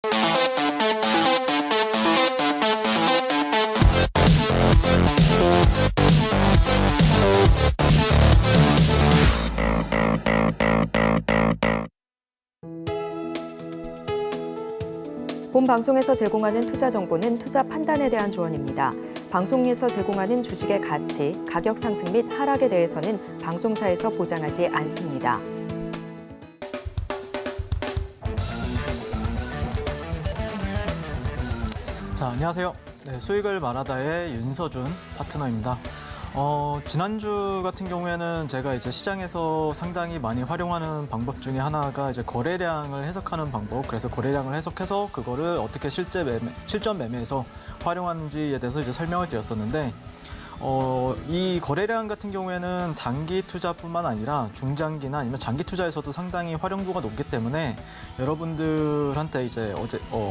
본 방송에서 제공하는 투자 정보는 투자 판단에 대한 조언입니다. 방송에서 제공하는 주식의 가치, 가격 상승 및 하락에 대해서는 방송사에서 보장하지 않습니다. 자, 안녕하세요. 네, 수익을 말하다의 윤서준 파트너입니다. 지난주 같은 경우에는 제가 이제 시장에서 상당히 많이 활용하는 방법 중에 하나가 이제 거래량을 해석하는 방법. 그래서 거래량을 해석해서 그거를 어떻게 실전 매매에서 활용하는지에 대해서 이제 설명을 드렸었는데, 이 거래량 같은 경우에는 단기 투자뿐만 아니라 중장기나 아니면 장기 투자에서도 상당히 활용도가 높기 때문에 여러분들한테 이제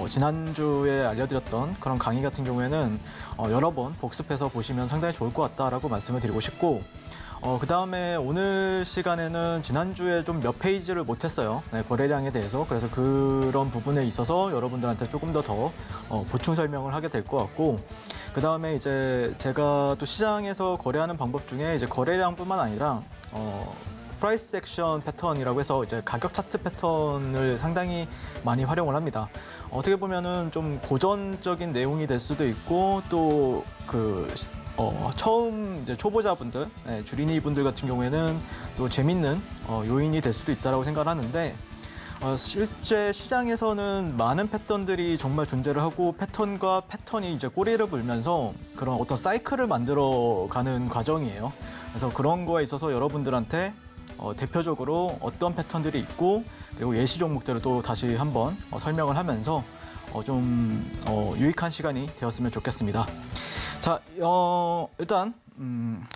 지난주에 알려드렸던 그런 강의 같은 경우에는 여러 번 복습해서 보시면 상당히 좋을 것 같다라고 말씀을 드리고 싶고, 그 다음에 오늘 시간에는 지난주에 좀 몇 페이지를 못했어요. 네, 거래량에 대해서. 그래서 그런 부분에 있어서 여러분들한테 조금 더 보충 설명을 하게 될 것 같고, 그 다음에 이제 제가 또 시장에서 거래하는 방법 중에 이제 거래량뿐만 아니라 프라이스 액션 패턴이라고 해서 이제 가격 차트 패턴을 상당히 많이 활용을 합니다. 어떻게 보면은 좀 고전적인 내용이 될 수도 있고, 또 처음 이제 초보자분들, 주린이 분들 같은 경우에는 또 재밌는 요인이 될 수도 있다라고 생각을 하는데, 실제 시장에서는 많은 패턴들이 정말 존재를 하고 패턴과 패턴이 이제 꼬리를 물면서 그런 어떤 사이클을 만들어가는 과정이에요. 그래서 그런 거에 있어서 여러분들한테 대표적으로 어떤 패턴들이 있고, 그리고 예시 종목들을 또 다시 한번 설명을 하면서 좀 유익한 시간이 되었으면 좋겠습니다. 자, 일단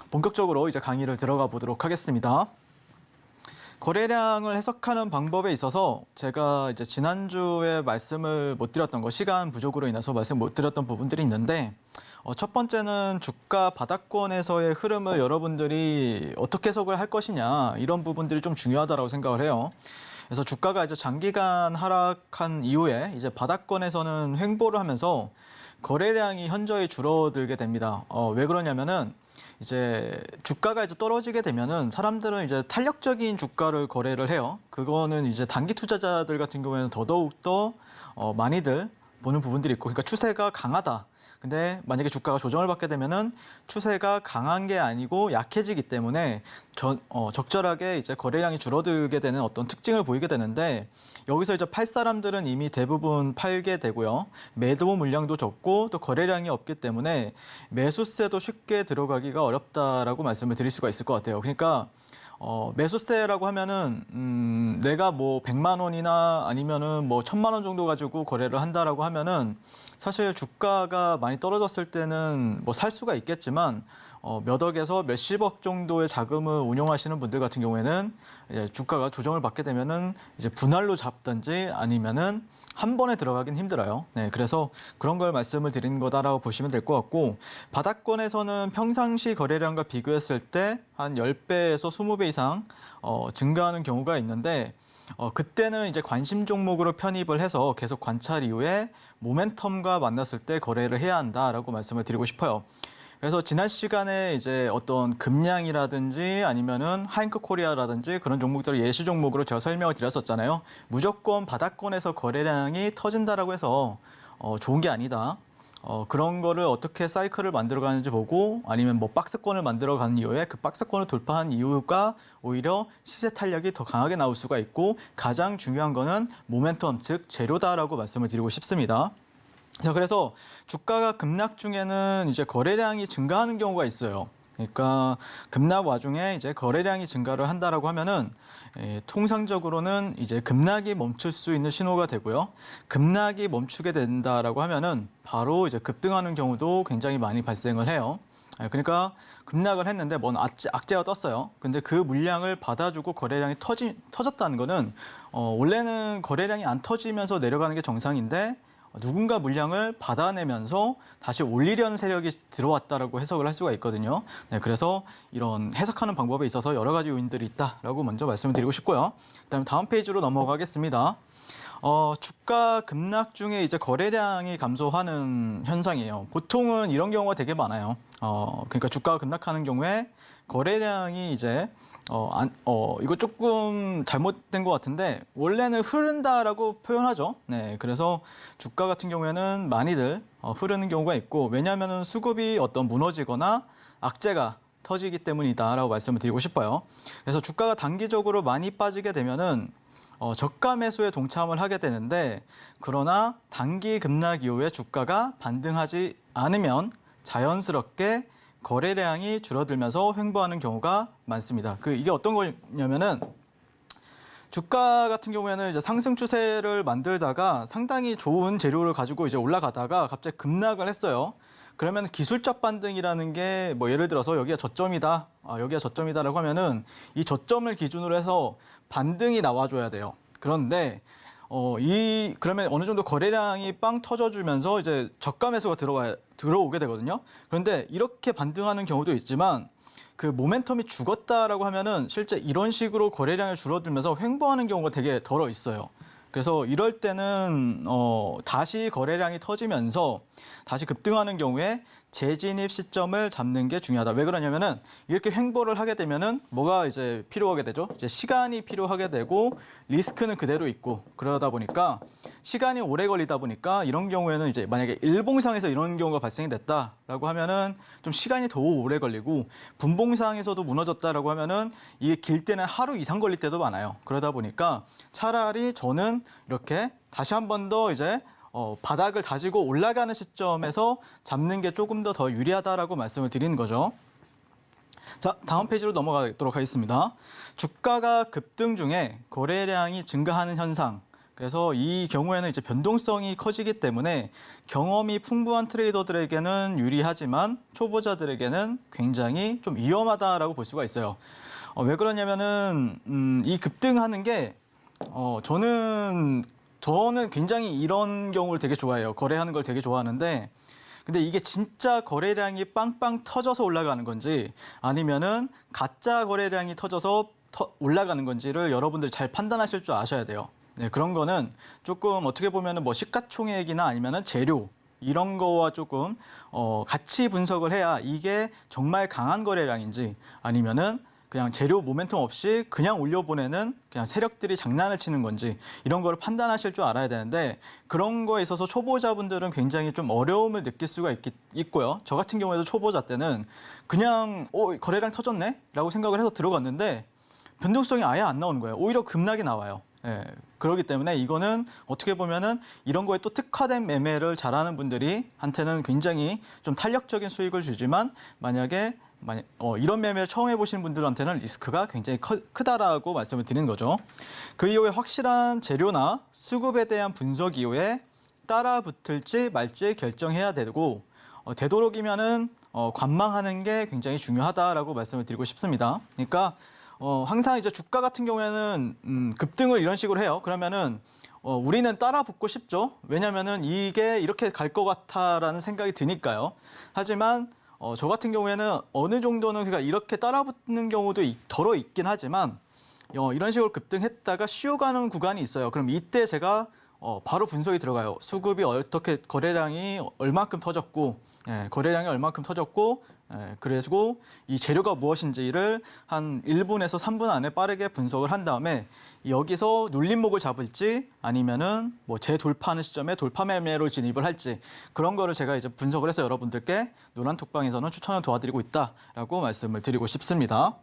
본격적으로 이제 강의를 들어가 보도록 하겠습니다. 거래량을 해석하는 방법에 있어서 제가 이제 지난주에 말씀을 못 드렸던 거, 시간 부족으로 인해서 말씀 못 드렸던 부분들이 있는데, 첫 번째는 주가 바닥권에서의 흐름을 여러분들이 어떻게 해석을 할 것이냐, 이런 부분들이 좀 중요하다고 생각을 해요. 그래서 주가가 이제 장기간 하락한 이후에 이제 바닥권에서는 횡보를 하면서 거래량이 현저히 줄어들게 됩니다. 왜 그러냐면은 이제 주가가 이제 떨어지게 되면은 사람들은 이제 탄력적인 주가를 거래를 해요. 그거는 이제 단기 투자자들 같은 경우에는 더더욱 더 많이들 보는 부분들이 있고, 그러니까 추세가 강하다. 근데 만약에 주가가 조정을 받게 되면은 추세가 강한 게 아니고 약해지기 때문에 적절하게 이제 거래량이 줄어들게 되는 어떤 특징을 보이게 되는데, 여기서 이제 팔 사람들은 이미 대부분 팔게 되고요. 매도 물량도 적고 또 거래량이 없기 때문에 매수세도 쉽게 들어가기가 어렵다라고 말씀을 드릴 수가 있을 것 같아요. 그러니까 매수세라고 하면은 내가 뭐 100만 원이나 아니면은 뭐 1000만 원 정도 가지고 거래를 한다라고 하면은 사실 주가가 많이 떨어졌을 때는 뭐 살 수가 있겠지만 몇 억에서 몇십억 정도의 자금을 운용하시는 분들 같은 경우에는 이제 주가가 조정을 받게 되면은 이제 분할로 잡든지 아니면은 한 번에 들어가긴 힘들어요. 네, 그래서 그런 걸 말씀을 드린 거다라고 보시면 될 것 같고, 바닥권에서는 평상시 거래량과 비교했을 때 한 10배에서 20배 이상 증가하는 경우가 있는데, 그때는 이제 관심 종목으로 편입을 해서 계속 관찰 이후에 모멘텀과 만났을 때 거래를 해야 한다라고 말씀을 드리고 싶어요. 그래서 지난 시간에 이제 어떤 금량이라든지 아니면은 하잉크 코리아라든지 그런 종목들을 예시 종목으로 제가 설명을 드렸었잖아요. 무조건 바닥권에서 거래량이 터진다라고 해서 좋은 게 아니다. 그런 거를 어떻게 사이클을 만들어가는지 보고, 아니면 뭐 박스권을 만들어가는 이후에 그 박스권을 돌파한 이유가 오히려 시세 탄력이 더 강하게 나올 수가 있고, 가장 중요한 거는 모멘텀, 즉 재료다라고 말씀을 드리고 싶습니다. 자, 그래서 주가가 급락 중에는 이제 거래량이 증가하는 경우가 있어요. 그러니까 급락 와중에 이제 거래량이 증가를 한다라고 하면은 통상적으로는 이제 급락이 멈출 수 있는 신호가 되고요. 급락이 멈추게 된다라고 하면은 바로 이제 급등하는 경우도 굉장히 많이 발생을 해요. 그러니까 급락을 했는데 뭔 악재가 떴어요. 근데 그 물량을 받아주고 거래량이 터졌다는 거는 원래는 거래량이 안 터지면서 내려가는 게 정상인데, 누군가 물량을 받아내면서 다시 올리려는 세력이 들어왔다라고 해석을 할 수가 있거든요. 네, 그래서 이런 해석하는 방법에 있어서 여러 가지 요인들이 있다라고 먼저 말씀을 드리고 싶고요. 그다음에 다음 페이지로 넘어가겠습니다. 주가 급락 중에 이제 거래량이 감소하는 현상이에요. 보통은 이런 경우가 되게 많아요. 그러니까 주가가 급락하는 경우에 거래량이 이제 이거 조금 잘못된 것 같은데 원래는 흐른다라고 표현하죠. 네, 그래서 주가 같은 경우에는 많이들 흐르는 경우가 있고 왜냐하면 수급이 무너지거나 악재가 터지기 때문이다라고 말씀을 드리고 싶어요. 그래서 주가가 단기적으로 많이 빠지게 되면은 저가 매수에 동참을 하게 되는데 그러나 단기 급락 이후에 주가가 반등하지 않으면 자연스럽게 거래량이 줄어들면서 횡보하는 경우가 많습니다. 이게 어떤 거냐면은 주가 같은 경우에는 이제 상승 추세를 만들다가 상당히 좋은 재료를 가지고 이제 올라가다가 갑자기 급락을 했어요. 그러면 기술적 반등이라는 게 예를 들어서 여기가 저점이다, 여기가 저점이다라고 하면은 이 저점을 기준으로 해서 반등이 나와줘야 돼요. 그런데 그러면 어느 정도 거래량이 빵 터져주면서 이제 저가 매수가 들어오게 되거든요. 그런데 이렇게 반등하는 경우도 있지만 그 모멘텀이 죽었다라고 하면은 실제 이런 식으로 거래량이 줄어들면서 횡보하는 경우가 되게 덜어 있어요. 그래서 이럴 때는 다시 거래량이 터지면서 다시 급등하는 경우에 재진입 시점을 잡는 게 중요하다. 왜 그러냐면은 이렇게 횡보를 하게 되면은 뭐가 이제 필요하게 되죠? 이제 시간이 필요하게 되고 리스크는 그대로 있고 그러다 보니까 시간이 오래 걸리다 보니까 이런 경우에는 이제 만약에 일봉상에서 이런 경우가 발생이 됐다라고 하면은 좀 시간이 더 오래 걸리고 분봉상에서도 무너졌다라고 하면은 이게 길 때는 하루 이상 걸릴 때도 많아요. 그러다 보니까 차라리 저는 이렇게 다시 한 번 더 이제 바닥을 다지고 올라가는 시점에서 잡는 게 조금 더 유리하다라고 말씀을 드리는 거죠. 자, 다음 페이지로 넘어가도록 하겠습니다. 주가가 급등 중에 거래량이 증가하는 현상. 그래서 이 경우에는 이제 변동성이 커지기 때문에 경험이 풍부한 트레이더들에게는 유리하지만 초보자들에게는 굉장히 좀 위험하다라고 볼 수가 있어요. 왜 그러냐면은 이 급등하는 게 저는 굉장히 이런 경우를 되게 좋아해요. 거래하는 걸 되게 좋아하는데 근데 이게 진짜 거래량이 빵빵 터져서 올라가는 건지 아니면은 가짜 거래량이 터져서 올라가는 건지를 여러분들이 잘 판단하실 줄 아셔야 돼요. 네, 그런 거는 조금 어떻게 보면은 시가총액이나 아니면은 재료 이런 거와 조금 같이 분석을 해야 이게 정말 강한 거래량인지 아니면은 그냥 재료 모멘텀 없이 그냥 올려보내는 그냥 세력들이 장난을 치는 건지 이런 걸 판단하실 줄 알아야 되는데 그런 거에 있어서 초보자분들은 굉장히 좀 어려움을 느낄 수가 있고요. 저 같은 경우에도 초보자 때는 그냥 거래량 터졌네? 라고 생각을 해서 들어갔는데 변동성이 아예 안 나오는 거예요. 오히려 급락이 나와요. 예, 그렇기 때문에 이거는 어떻게 보면은 이런 거에 또 특화된 매매를 잘하는 분들한테는 굉장히 좀 탄력적인 수익을 주지만 만약에 이런 매매를 처음 해보시는 분들한테는 리스크가 굉장히 크다라고 말씀을 드리는 거죠. 그 이후에 확실한 재료나 수급에 대한 분석 이후에 따라 붙을지 말지 결정해야 되고 되도록이면은 관망하는 게 굉장히 중요하다라고 말씀을 드리고 싶습니다. 그러니까 항상 이제 주가 같은 경우에는 급등을 이런 식으로 해요. 그러면은 우리는 따라 붙고 싶죠. 왜냐면은 이게 이렇게 갈 것 같아라는 생각이 드니까요. 하지만 저 같은 경우에는 어느 정도는 그러니까 이렇게 따라 붙는 경우도 덜어 있긴 하지만 이런 식으로 급등했다가 쉬어가는 구간이 있어요. 그럼 이때 제가 바로 분석이 들어가요. 수급이 어떻게 거래량이 얼만큼 터졌고 거래량이 얼만큼 터졌고 그리고 이 재료가 무엇인지를 한 1분에서 3분 안에 빠르게 분석을 한 다음에 여기서 눌림목을 잡을지 아니면은 재돌파하는 시점에 돌파 매매로 진입을 할지 그런 거를 제가 이제 분석을 해서 여러분들께 노란톡방에서는 추천을 도와드리고 있다라고 말씀을 드리고 싶습니다.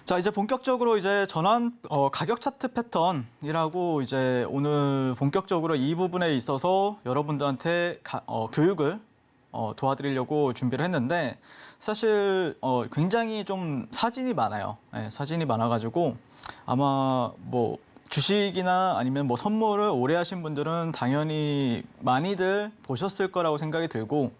자 이제 본격적으로 이제 전환 가격 차트 패턴이라고 이제 오늘 본격적으로 이 부분에 있어서 여러분들한테 교육을 도와드리려고 준비를 했는데 사실 굉장히 좀 사진이 많아요. 네, 사진이 많아가지고 아마 주식이나 아니면 선물을 오래 하신 분들은 당연히 많이들 보셨을 거라고 생각이 들고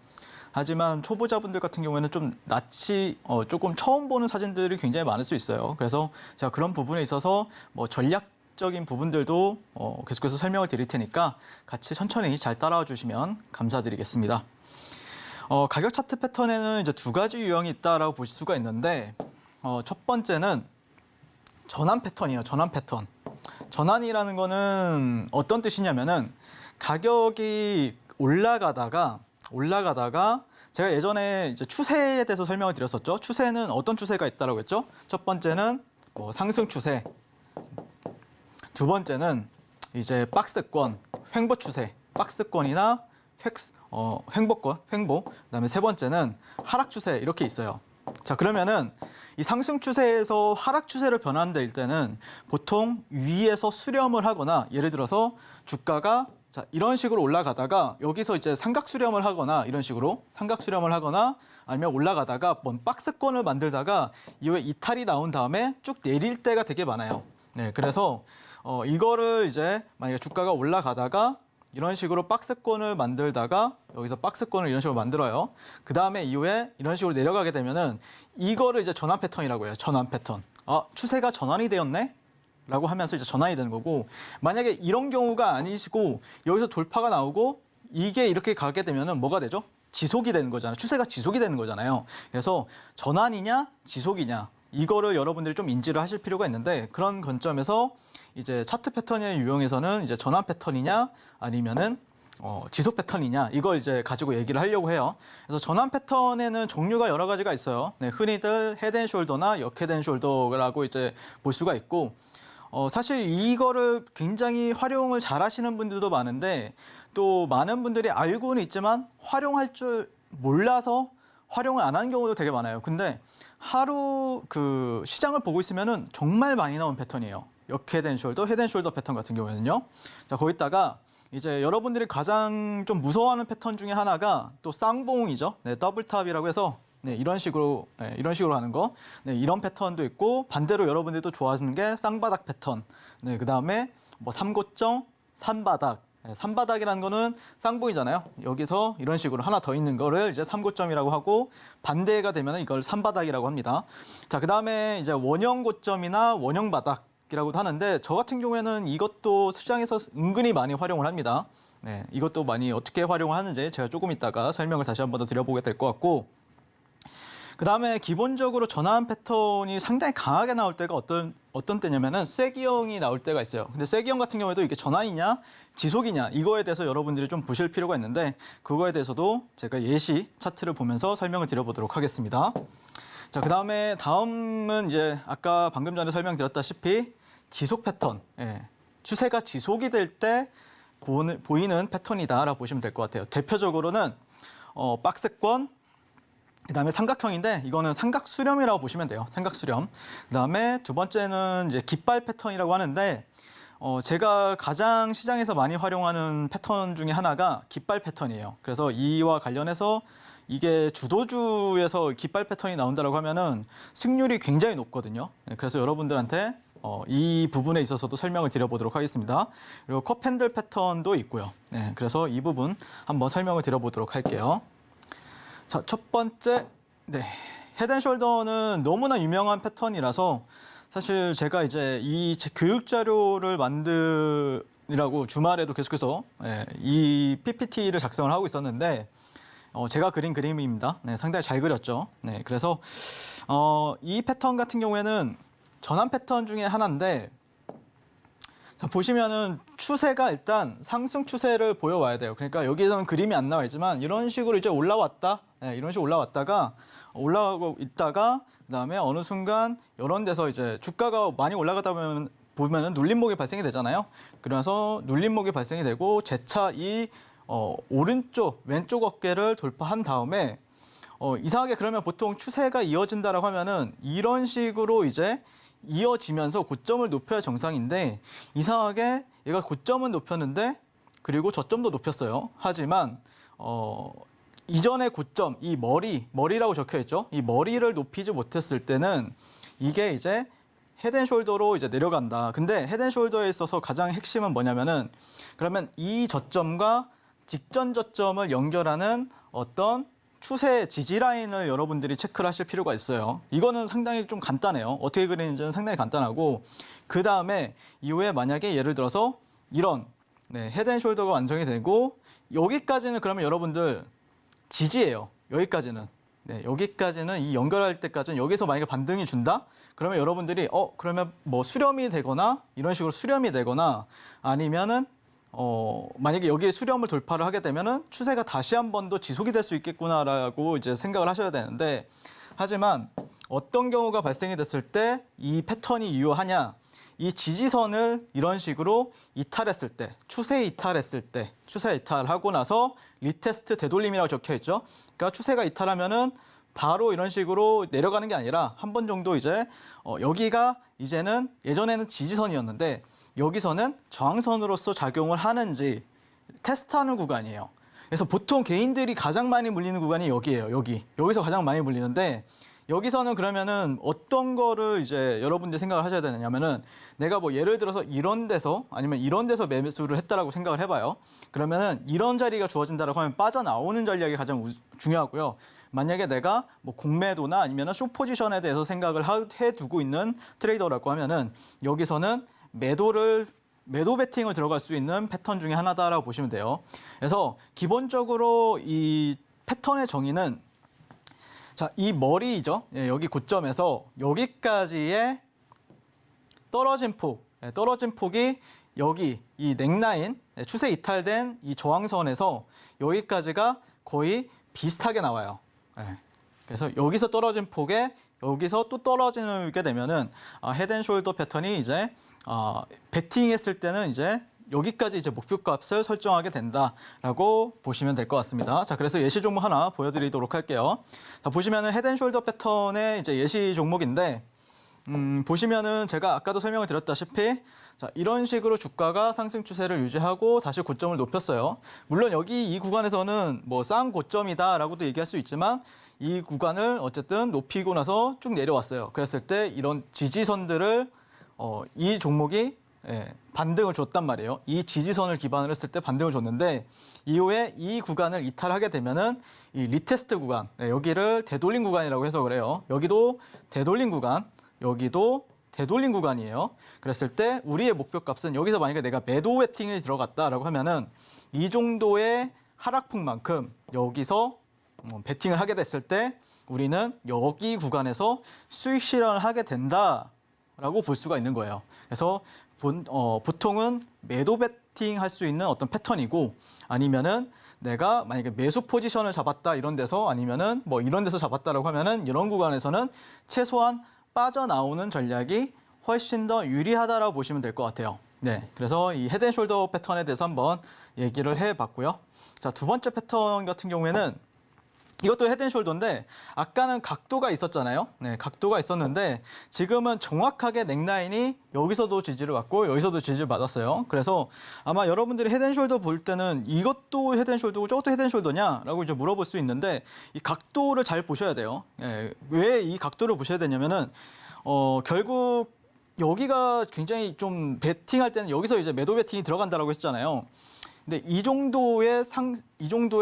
하지만 초보자분들 같은 경우에는 좀 낯이 조금 처음 보는 사진들이 굉장히 많을 수 있어요. 그래서 제가 그런 부분에 있어서 전략적인 부분들도 계속해서 설명을 드릴 테니까 같이 천천히 잘 따라와 주시면 감사드리겠습니다. 가격 차트 패턴에는 이제 두 가지 유형이 있다라고 보실 수가 있는데 첫 번째는 전환 패턴이에요. 전환 패턴. 전환이라는 거는 어떤 뜻이냐면은 가격이 올라가다가 제가 예전에 이제 추세에 대해서 설명을 드렸었죠. 추세는 어떤 추세가 있다라고 했죠? 첫 번째는 뭐 상승 추세, 두 번째는 이제 박스권, 횡보 추세, 박스권이나 횡보권, 횡보. 그다음에 세 번째는 하락 추세 이렇게 있어요. 자, 그러면은 이 상승 추세에서 하락 추세로 변환될 때는 보통 위에서 수렴을 하거나 예를 들어서 주가가 자, 이런 식으로 올라가다가 여기서 이제 삼각 수렴을 하거나 이런 식으로 삼각 수렴을 하거나 아니면 올라가다가 뭔 박스권을 만들다가 이후에 이탈이 나온 다음에 쭉 내릴 때가 되게 많아요. 네, 그래서 이거를 이제 만약에 주가가 올라가다가 이런 식으로 박스권을 만들다가 여기서 박스권을 이런 식으로 만들어요. 그 다음에 이후에 이런 식으로 내려가게 되면은 이거를 이제 전환 패턴이라고 해요. 전환 패턴. 아, 추세가 전환이 되었네? 라고 하면서 이제 전환이 되는 거고, 만약에 이런 경우가 아니시고 여기서 돌파가 나오고 이게 이렇게 가게 되면은 뭐가 되죠? 지속이 되는 거잖아요. 추세가 지속이 되는 거잖아요. 그래서 전환이냐 지속이냐 이거를 여러분들이 좀 인지를 하실 필요가 있는데, 그런 관점에서 이제 차트 패턴의 유형에서는 이제 전환 패턴이냐 아니면은 지속 패턴이냐 이걸 이제 가지고 얘기를 하려고 해요. 그래서 전환 패턴에는 종류가 여러 가지가 있어요. 네, 흔히들 헤드앤숄더나 역헤드앤숄더라고 이제 볼 수가 있고, 사실 이거를 굉장히 활용을 잘 하시는 분들도 많은데 또 많은 분들이 알고는 있지만 활용할 줄 몰라서 활용을 안 하는 경우도 되게 많아요. 근데 하루 그 시장을 보고 있으면은 정말 많이 나온 패턴이에요. 역헤드앤숄더, 헤드앤숄더 패턴 같은 경우에는요. 자, 거기다가 이제 여러분들이 가장 좀 무서워하는 패턴 중에 하나가 또 쌍봉이죠. 네, 더블탑이라고 해서 네, 이런 식으로 하는 거. 네, 이런 패턴도 있고, 반대로 여러분들도 좋아하시는 게 쌍바닥 패턴. 네, 그다음에 뭐 삼고점, 삼바닥. 네, 삼바닥이라는 거는 쌍봉이잖아요. 여기서 이런 식으로 하나 더 있는 거를 이제 삼고점이라고 하고, 반대가 되면 이걸 삼바닥이라고 합니다. 자, 그다음에 이제 원형 고점이나 원형 바닥이라고도 하는데, 저 같은 경우에는 이것도 시장에서 은근히 많이 활용을 합니다. 네, 이것도 많이 어떻게 활용을 하는지 제가 조금 이따가 설명을 다시 한 번 더 드려보게 될 것 같고, 그다음에 기본적으로 전환 패턴이 상당히 강하게 나올 때가 어떤 때냐면은 쐐기형이 나올 때가 있어요. 근데 쐐기형 같은 경우에도 이게 전환이냐 지속이냐 이거에 대해서 여러분들이 좀 보실 필요가 있는데, 그거에 대해서도 제가 예시 차트를 보면서 설명을 드려보도록 하겠습니다. 자, 그다음에 다음은 이제 아까 방금 전에 설명드렸다시피 지속 패턴. 예, 추세가 지속이 될 때 보이는 패턴이다라고 보시면 될 것 같아요. 대표적으로는 박스권, 그다음에 삼각형인데 이거는 삼각 수렴이라고 보시면 돼요. 삼각 수렴. 그다음에 두 번째는 이제 깃발 패턴이라고 하는데, 제가 가장 시장에서 많이 활용하는 패턴 중에 하나가 깃발 패턴이에요. 그래서 이와 관련해서 이게 주도주에서 깃발 패턴이 나온다라고 하면은 승률이 굉장히 높거든요. 네, 그래서 여러분들한테 이 부분에 있어서도 설명을 드려보도록 하겠습니다. 그리고 컵핸들 패턴도 있고요. 네, 그래서 이 부분 한번 설명을 드려보도록 할게요. 자, 첫 번째, 네, 헤드앤숄더는 너무나 유명한 패턴이라서 사실 제가 이제 이 교육 자료를 만드느라고 주말에도 계속해서 이 PPT를 작성을 하고 있었는데, 제가 그린 그림입니다. 네, 상당히 잘 그렸죠. 네, 그래서 이 패턴 같은 경우에는 전환 패턴 중에 하나인데, 자, 보시면은 추세가 일단 상승 추세를 보여와야 돼요. 그러니까 여기에서는 그림이 안 나와 있지만 이런 식으로 이제 올라왔다, 네, 이런 식으로 올라왔다가 올라가고 있다가 그다음에 어느 순간 이런 데서 이제 주가가 많이 올라가다 보면은 눌림목이 발생이 되잖아요. 그래서 눌림목이 발생이 되고 재차 이 오른쪽 왼쪽 어깨를 돌파한 다음에 이상하게 그러면 보통 추세가 이어진다라고 하면은 이런 식으로 이제 이어지면서 고점을 높여야 정상인데, 이상하게 얘가 고점은 높였는데 그리고 저점도 높였어요. 하지만 이전의 고점, 이 머리라고 적혀 있죠. 이 머리를 높이지 못했을 때는 이게 이제 헤드앤숄더로 이제 내려간다. 근데 헤드앤숄더에 있어서 가장 핵심은 뭐냐면은, 그러면 이 저점과 직전 저점을 연결하는 어떤 추세 지지 라인을 여러분들이 체크를 하실 필요가 있어요. 이거는 상당히 좀 간단해요. 어떻게 그리는지는 상당히 간단하고, 그 다음에 이후에 만약에 예를 들어서 이런 헤드앤숄더가 완성이 되고 여기까지는 그러면 여러분들 지지예요. 여기까지는. 네, 여기까지는 이 연결할 때까지는 여기서 만약에 반등이 준다? 그러면 여러분들이 그러면 뭐 수렴이 되거나 이런 식으로 수렴이 되거나 아니면은 만약에 여기에 수렴을 돌파를 하게 되면은 추세가 다시 한 번 더 지속이 될 수 있겠구나라고 이제 생각을 하셔야 되는데 하지만 어떤 경우가 발생이 됐을 때 이 패턴이 유효하냐? 이 지지선을 이런 식으로 이탈했을 때, 추세 이탈했을 때, 추세 이탈하고 나서 리테스트 되돌림이라고 적혀 있죠. 그러니까 추세가 이탈하면은 바로 이런 식으로 내려가는 게 아니라 한 번 정도 이제 여기가 이제는 예전에는 지지선이었는데 여기서는 저항선으로서 작용을 하는지 테스트하는 구간이에요. 그래서 보통 개인들이 가장 많이 물리는 구간이 여기예요. 여기서 가장 많이 물리는데 여기서는 그러면은 어떤 거를 이제 여러분들이 생각을 하셔야 되냐면은 내가 뭐 예를 들어서 이런 데서 아니면 이런 데서 매수를 했다라고 생각을 해봐요. 그러면은 이런 자리가 주어진다라고 하면 빠져나오는 전략이 가장 중요하고요. 만약에 내가 뭐 공매도나 아니면은 숏 포지션에 대해서 생각을 해두고 있는 트레이더라고 하면은 여기서는 매도 베팅을 들어갈 수 있는 패턴 중에 하나다라고 보시면 돼요. 그래서 기본적으로 이 패턴의 정의는 자, 이 머리죠. 예, 여기 고점에서 여기까지의 떨어진 폭이 여기 이 넥라인, 추세 이탈된 이 저항선에서 여기까지가 거의 비슷하게 나와요. 예, 그래서 여기서 떨어진 폭에 여기서 또 떨어지게 되면은 헤드앤숄더 패턴이 이제 베팅했을 때는 이제 여기까지 이제 목표값을 설정하게 된다라고 보시면 될 것 같습니다. 자, 그래서 예시 종목 하나 보여드리도록 할게요. 자, 보시면은 헤드앤숄더 패턴의 이제 예시 종목인데, 보시면은 제가 아까도 설명을 드렸다시피, 자, 이런 식으로 주가가 상승 추세를 유지하고 다시 고점을 높였어요. 물론 여기 이 구간에서는 뭐 싼 고점이다라고도 얘기할 수 있지만, 이 구간을 어쨌든 높이고 나서 쭉 내려왔어요. 그랬을 때 이런 지지선들을 이 종목이 반등을 줬단 말이에요. 이 지지선을 기반으로 했을 때 반등을 줬는데 이후에 이 구간을 이탈하게 되면은 이 리테스트 구간, 여기를 되돌림 구간이라고 해서 그래요. 여기도 되돌림 구간, 여기도 되돌림 구간이에요. 그랬을 때 우리의 목표값은 여기서 만약에 내가 매도 베팅이 들어갔다라고 하면은 이 정도의 하락폭만큼 여기서 베팅을 하게 됐을 때 우리는 여기 구간에서 수익 실현을 하게 된다라고 볼 수가 있는 거예요. 그래서 보통은 매도 베팅 할 수 있는 어떤 패턴이고 아니면은 내가 만약에 매수 포지션을 잡았다 이런 데서 아니면은 뭐 이런 데서 잡았다라고 하면은 이런 구간에서는 최소한 빠져나오는 전략이 훨씬 더 유리하다라고 보시면 될 것 같아요. 네, 그래서 이 헤드앤숄더 패턴에 대해서 한번 얘기를 해봤고요. 자, 두 번째 패턴 같은 경우에는 이것도 헤드앤숄더인데 아까는 각도가 있었잖아요. 네, 각도가 있었는데 지금은 정확하게 넥라인이 여기서도 지지를 받고 여기서도 지지를 받았어요. 그래서 아마 여러분들이 헤드앤숄더 볼 때는 이것도 헤드앤숄더고 저것도 헤드앤숄더냐라고 이제 물어볼 수 있는데 이 각도를 잘 보셔야 돼요. 네, 왜 이 각도를 보셔야 되냐면은 결국 여기가 굉장히 좀 베팅할 때는 여기서 이제 매도 베팅이 들어간다라고 했잖아요. 근데 이 정도의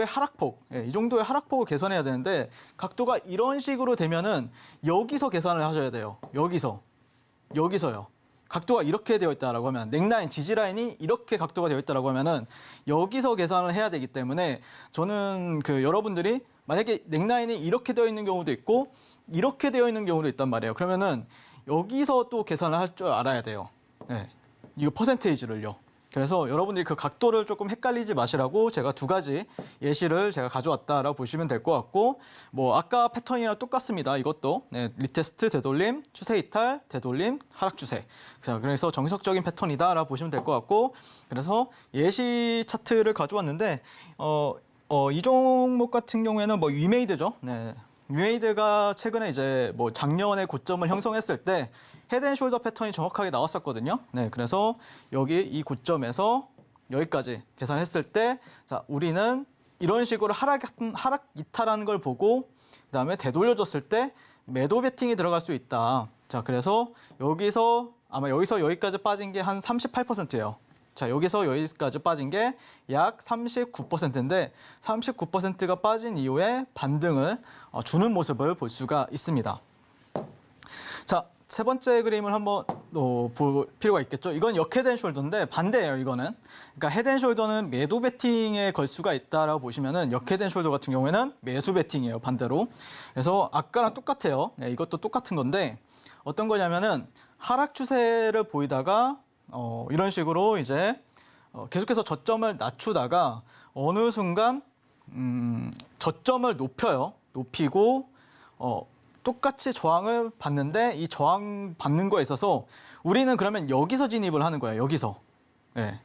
하락폭, 이 정도의 하락폭을 계산해야 되는데 각도가 이런 식으로 되면은 여기서 계산을 하셔야 돼요. 여기서요. 각도가 이렇게 되어 있다라고 하면 넥라인, 지지 라인이 이렇게 각도가 되어 있다라고 하면은 여기서 계산을 해야 되기 때문에 저는 여러분들이 만약에 넥라인이 이렇게 되어 있는 경우도 있고 이렇게 되어 있는 경우도 있단 말이에요. 그러면은 여기서 또 계산을 할 줄 알아야 돼요. 네, 이거 퍼센테이지를요. 그래서 여러분들이 그 각도를 조금 헷갈리지 마시라고 제가 두 가지 예시를 제가 가져왔다라고 보시면 될 것 같고 뭐 아까 패턴이랑 똑같습니다. 이것도 리테스트, 되돌림, 추세 이탈, 되돌림, 하락 추세. 자, 그래서 정석적인 패턴이다라고 보시면 될 것 같고 그래서 예시 차트를 가져왔는데 이 종목 같은 경우에는 뭐 위메이드죠. 네. 위메이드가 최근에 이제 뭐 작년에 고점을 형성했을 때 헤드앤숄더 패턴이 정확하게 나왔었거든요. 네, 그래서 여기 이 고점에서 여기까지 계산했을 때, 자, 우리는 이런 식으로 하락 이탈하는 걸 보고, 그 다음에 되돌려줬을 때 매도 베팅이 들어갈 수 있다. 자, 그래서 아마 여기서 여기까지 빠진 게 한 38%예요. 자, 여기서 여기까지 빠진 게 약 39%인데 39%가 빠진 이후에 반등을 주는 모습을 볼 수가 있습니다. 자, 세 번째 그림을 한번 볼 필요가 있겠죠. 이건 역헤드앤숄더인데 반대예요, 이거는. 그러니까 헤드앤숄더는 매도 베팅에 걸 수가 있다라고 보시면은 역헤드앤숄더 같은 경우에는 매수 베팅이에요, 반대로. 그래서 아까랑 똑같아요. 네, 이것도 똑같은 건데 어떤 거냐면은 하락 추세를 보이다가 이런 식으로 이제 계속해서 저점을 낮추다가 어느 순간 저점을 높여요. 높이고 똑같이 저항을 받는데 이 저항 받는 거에 있어서 우리는 그러면 여기서 진입을 하는 거예요. 여기서. 네.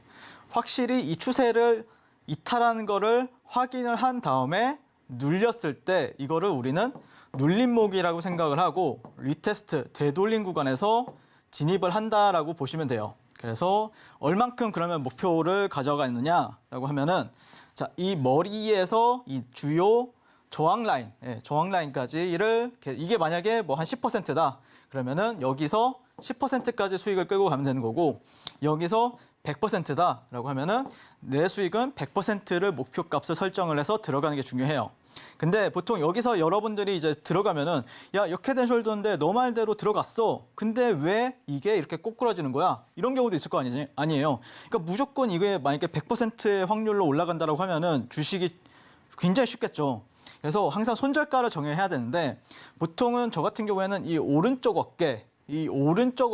확실히 이 추세를 이탈하는 거를 확인을 한 다음에 눌렸을 때 이거를 우리는 눌림목이라고 생각을 하고 리테스트, 되돌림 구간에서 진입을 한다라고 보시면 돼요. 그래서 얼만큼 그러면 목표를 가져가느냐라고 하면은 자, 이 머리에서 이 주요 저항 라인, 저항 라인까지를 이게 만약에 뭐 한 10%다. 그러면은 여기서 10%까지 수익을 끌고 가면 되는 거고 여기서 100%다라고 하면은 내 수익은 100%를 목표값을 설정을 해서 들어가는 게 중요해요. 근데 보통 여기서 여러분들이 이제 들어가면은 야, 역헤드앤숄더인데 너 말대로 들어갔어. 근데 왜 이게 이렇게 꼬꾸라지는 거야? 이런 경우도 있을 거 아니에요. 그러니까 무조건 이게 만약에 100%의 확률로 올라간다라고 하면은 주식이 굉장히 쉽겠죠. 그래서 항상 손절가를 정해야 되는데 보통은 저 같은 경우에는 이 오른쪽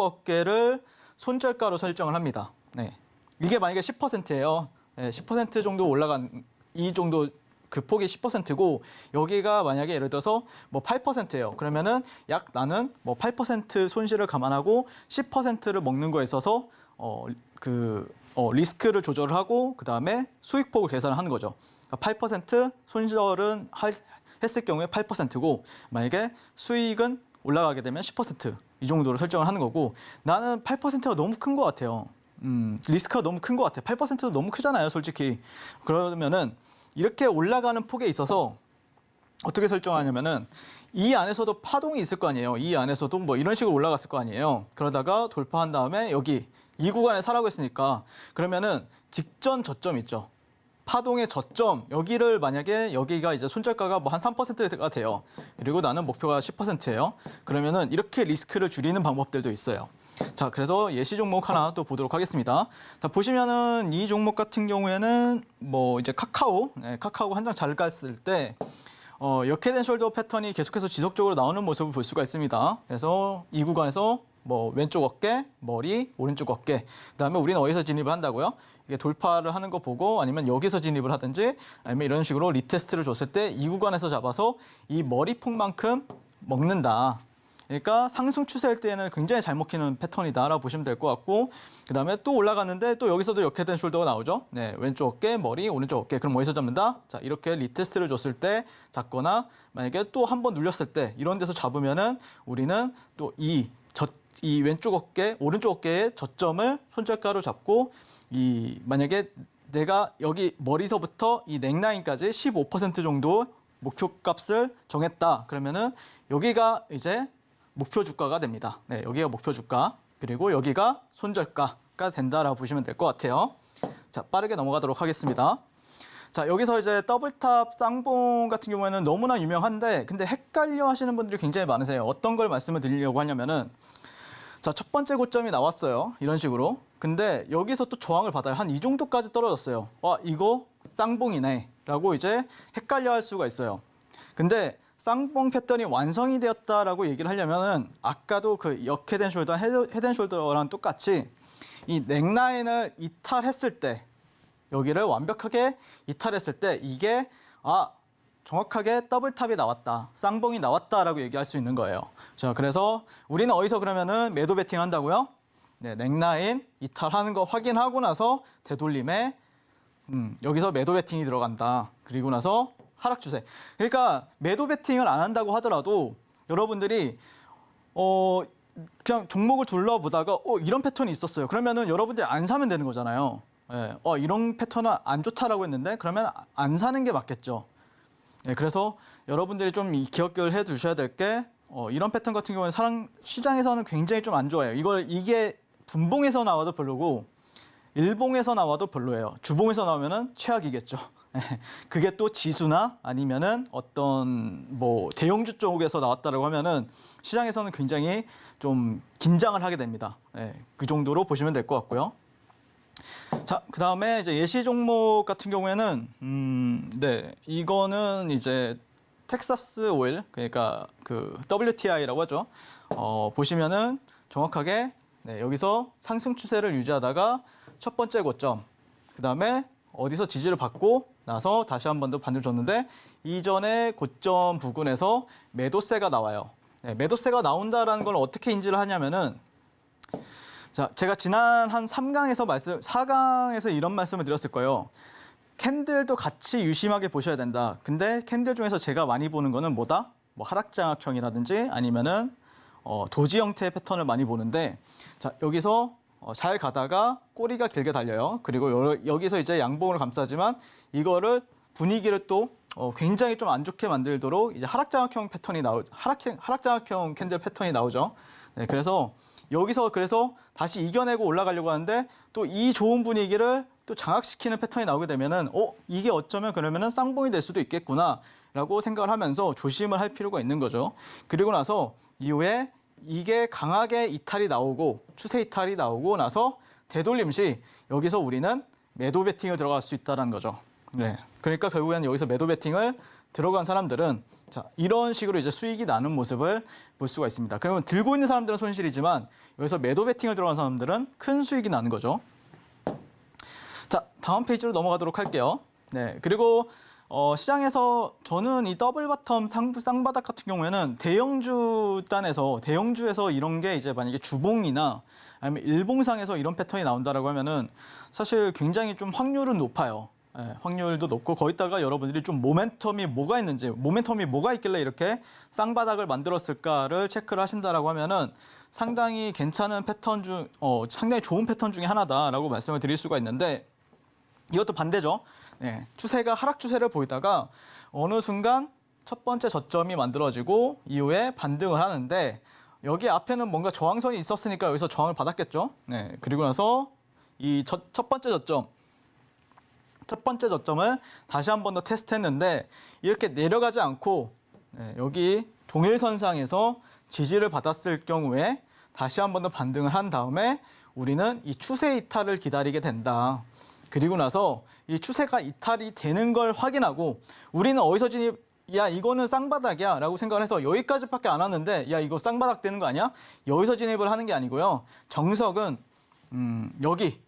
어깨를 손절가로 설정을 합니다. 네. 이게 만약에 10%예요. 네, 10% 정도 올라간 이 정도 그 폭이 10%고 여기가 만약에 예를 들어서 뭐 8%예요. 그러면은 약 나는 뭐 8% 손실을 감안하고 10%를 먹는 거에 있어서 리스크를 조절을 하고 그다음에 수익폭을 계산을 하는 거죠. 8% 손실은 했을 경우에 8%고 만약에 수익은 올라가게 되면 10%이 정도로 설정을 하는 거고 나는 8%가 너무 큰 것 같아요. 리스크가 너무 큰 것 같아. 8%도 너무 크잖아요, 솔직히. 그러면은 이렇게 올라가는 폭에 있어서 어떻게 설정하냐면은 이 안에서도 파동이 있을 거 아니에요. 이 안에서도 뭐 이런 식으로 올라갔을 거 아니에요. 그러다가 돌파한 다음에 여기 이 구간에 사라고 했으니까 그러면은 직전 저점 있죠. 파동의 저점 여기를 만약에 여기가 이제 손절가가 뭐 한 3%가 돼요. 그리고 나는 목표가 10%예요. 그러면은 이렇게 리스크를 줄이는 방법들도 있어요. 자, 그래서 예시 종목 하나 또 보도록 하겠습니다. 자, 보시면은 이 종목 같은 경우에는 뭐 이제 카카오가 한창 잘 갔을 때 역헤드앤숄더 패턴이 계속해서 지속적으로 나오는 모습을 볼 수가 있습니다. 그래서 이 구간에서 뭐 왼쪽 어깨, 머리, 오른쪽 어깨. 그다음에 우리는 어디서 진입을 한다고요? 이게 돌파를 하는 거 보고 아니면 여기서 진입을 하든지 아니면 이런 식으로 리테스트를 줬을 때 이 구간에서 잡아서 이 머리폭만큼 먹는다. 그러니까 상승 추세일 때에는 굉장히 잘 먹히는 패턴이다라고 보시면 될 것 같고 그다음에 또 올라갔는데 또 여기서도 역헤드앤숄더가 나오죠. 네, 왼쪽 어깨, 머리, 오른쪽 어깨. 그럼 어디서 잡는다? 자, 이렇게 리테스트를 줬을 때 잡거나 만약에 또 한 번 눌렸을 때 이런 데서 잡으면은 우리는 또 이 왼쪽 어깨, 오른쪽 어깨의 저점을 손절가로 잡고 만약에 내가 여기 머리서부터 이 넥라인까지 15% 정도 목표값을 정했다. 그러면은 여기가 이제 목표 주가가 됩니다. 네, 여기가 목표 주가 그리고 여기가 손절가가 된다라고 보시면 될 것 같아요. 자, 빠르게 넘어가도록 하겠습니다. 자, 여기서 이제 더블탑 쌍봉 같은 경우에는 너무나 유명한데 근데 헷갈려 하시는 분들이 굉장히 많으세요. 어떤 걸 말씀을 드리려고 하냐면은 자, 첫 번째 고점이 나왔어요. 이런 식으로. 근데 여기서 또 저항을 받아요. 한 이 정도까지 떨어졌어요. 와, 이거 쌍봉이네. 라고 이제 헷갈려 할 수가 있어요. 근데 쌍봉 패턴이 완성이 되었다라고 얘기를 하려면은 아까도 그 역헤드앤숄더, 헤드앤숄더랑 똑같이 이 넥라인을 이탈했을 때 여기를 완벽하게 이탈했을 때 이게 정확하게 더블탑이 나왔다, 쌍봉이 나왔다라고 얘기할 수 있는 거예요. 자, 그래서 우리는 어디서 그러면은 매도 베팅 한다고요? 네, 넥라인 이탈하는 거 확인하고 나서 되돌림에 여기서 매도 베팅이 들어간다. 그리고 나서 하락 추세. 그러니까 매도 베팅을 안 한다고 하더라도 여러분들이 그냥 종목을 둘러보다가 이런 패턴이 있었어요. 그러면은 여러분들이 안 사면 되는 거잖아요. 네, 이런 패턴은 안 좋다라고 했는데 그러면 안 사는 게 맞겠죠. 네, 그래서 여러분들이 좀 기억을 해 두셔야 될 게 이런 패턴 같은 경우는 시장에서는 굉장히 좀 안 좋아요. 이게 분봉에서 나와도 별로고 일봉에서 나와도 별로예요. 주봉에서 나오면은 최악이겠죠. 그게 또 지수나 아니면은 어떤 뭐 대형주 쪽에서 나왔다라고 하면은 시장에서는 굉장히 좀 긴장을 하게 됩니다. 그 정도로 보시면 될 것 같고요. 자, 그 다음에 이제 예시 종목 같은 경우에는, 네, 이거는 이제 텍사스 오일, 그러니까 그 WTI라고 하죠. 보시면은 정확하게 네, 여기서 상승 추세를 유지하다가 첫 번째 고점, 그 다음에 어디서 지지를 받고 나서 다시 한 번 더 반등을 줬는데 이전의 고점 부근에서 매도세가 나와요. 네, 매도세가 나온다라는 걸 어떻게 인지를 하냐면은 자, 제가 지난 한 4강에서 이런 말씀을 드렸을 거예요. 캔들도 같이 유심하게 보셔야 된다. 근데 캔들 중에서 제가 많이 보는 거는 뭐다? 뭐 하락장악형이라든지 아니면은 도지 형태의 패턴을 많이 보는데 자, 여기서 잘 가다가 꼬리가 길게 달려요. 그리고 여기서 이제 양봉을 감싸지만 이거를 분위기를 또 굉장히 좀 안 좋게 만들도록 이제 하락장악형 패턴이 하락장악형 캔들 패턴이 나오죠. 네, 그래서 여기서 그래서 다시 이겨내고 올라가려고 하는데 또 이 좋은 분위기를 또 장악시키는 패턴이 나오게 되면은 이게 어쩌면 그러면은 쌍봉이 될 수도 있겠구나라고 생각을 하면서 조심을 할 필요가 있는 거죠. 그리고 나서 이후에 이게 강하게 이탈이 나오고 추세 이탈이 나오고 나서 되돌림 시 여기서 우리는 매도 베팅을 들어갈 수 있다는 거죠. 네. 그러니까 결국에는 여기서 매도 베팅을 들어간 사람들은 자, 이런 식으로 이제 수익이 나는 모습을 볼 수가 있습니다. 그러면 들고 있는 사람들은 손실이지만 여기서 매도 베팅을 들어간 사람들은 큰 수익이 나는 거죠. 자, 다음 페이지로 넘어가도록 할게요. 네, 그리고 시장에서 저는 이 더블 바텀 쌍바닥 같은 경우에는 대형주에서 이런 게 이제 만약에 주봉이나 아니면 일봉상에서 이런 패턴이 나온다라고 하면은 사실 굉장히 좀 확률은 높아요. 네, 확률도 높고 거기다가 여러분들이 좀 모멘텀이 뭐가 있길래 이렇게 쌍바닥을 만들었을까를 체크를 하신다라고 하면은 상당히 괜찮은 패턴 상당히 좋은 패턴 중에 하나다라고 말씀을 드릴 수가 있는데 이것도 반대죠. 네, 추세가 하락 추세를 보이다가 어느 순간 첫 번째 저점이 만들어지고 이후에 반등을 하는데 여기 앞에는 뭔가 저항선이 있었으니까 여기서 저항을 받았겠죠. 네, 그리고 나서 이 첫 번째 저점을 다시 한 번 더 테스트했는데 이렇게 내려가지 않고 여기 동일선상에서 지지를 받았을 경우에 다시 한 번 더 반등을 한 다음에 우리는 이 추세 이탈을 기다리게 된다. 그리고 나서 이 추세가 이탈이 되는 걸 확인하고 우리는 어디서 야 이거는 쌍바닥이야 라고 생각을 해서 여기까지밖에 안 왔는데 야 이거 쌍바닥 되는 거 아니야? 여기서 진입을 하는 게 아니고요. 정석은 여기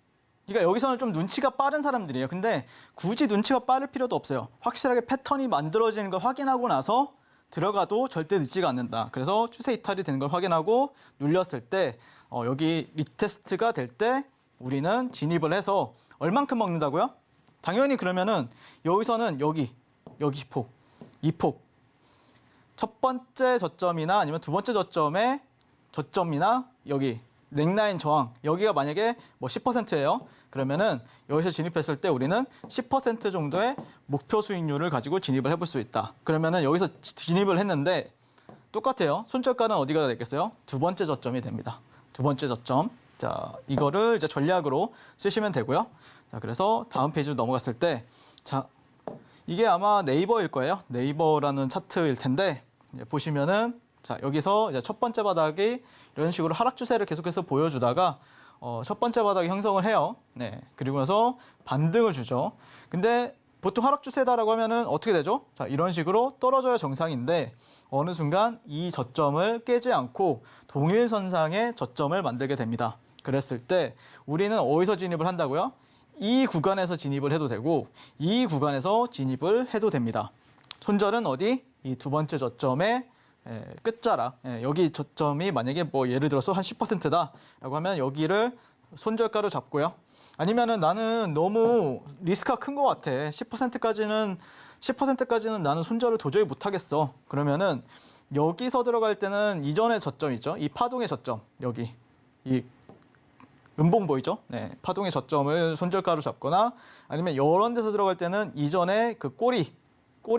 그러니까 여기서는 좀 눈치가 빠른 사람들이에요. 근데 굳이 눈치가 빠를 필요도 없어요. 확실하게 패턴이 만들어지는 걸 확인하고 나서 들어가도 절대 늦지가 않는다. 그래서 추세 이탈이 되는 걸 확인하고 눌렸을 때 여기 리테스트가 될 때 우리는 진입을 해서 얼만큼 먹는다고요? 당연히 그러면은 여기서는 여기 폭, 이 폭. 첫 번째 저점이나 아니면 두 번째 저점의 저점이나 여기 넥라인 저항 여기가 만약에 뭐 10%예요. 그러면은 여기서 진입했을 때 우리는 10% 정도의 목표 수익률을 가지고 진입을 해볼 수 있다. 그러면은 여기서 진입을 했는데 똑같아요. 손절가는 어디가 되겠어요? 두 번째 저점이 됩니다. 두 번째 저점. 자, 이거를 이제 전략으로 쓰시면 되고요. 자, 그래서 다음 페이지로 넘어갔을 때 자, 이게 아마 네이버일 거예요. 네이버라는 차트일 텐데 이제 보시면은 자, 여기서 이제 첫 번째 바닥이 이런 식으로 하락 추세를 계속해서 보여주다가 첫 번째 바닥이 형성을 해요. 네. 그리고 나서 반등을 주죠. 근데 보통 하락 추세다라고 하면은 어떻게 되죠? 자, 이런 식으로 떨어져야 정상인데 어느 순간 이 저점을 깨지 않고 동일선상의 저점을 만들게 됩니다. 그랬을 때 우리는 어디서 진입을 한다고요? 이 구간에서 진입을 해도 되고 이 구간에서 진입을 해도 됩니다. 손절은 어디? 이 두 번째 저점의 끝자락, 여기 저점이 만약에 뭐 예를 들어서 한 10%다라고 하면 여기를 손절가로 잡고요. 아니면은 나는 너무 리스크가 큰 것 같아. 10%까지는 나는 손절을 도저히 못 하겠어. 그러면은 여기서 들어갈 때는 이전의 저점 있죠. 이 파동의 저점 여기 이 음봉 보이죠? 네, 파동의 저점을 손절가로 잡거나 아니면 이런 데서 들어갈 때는 이전에 그 꼬리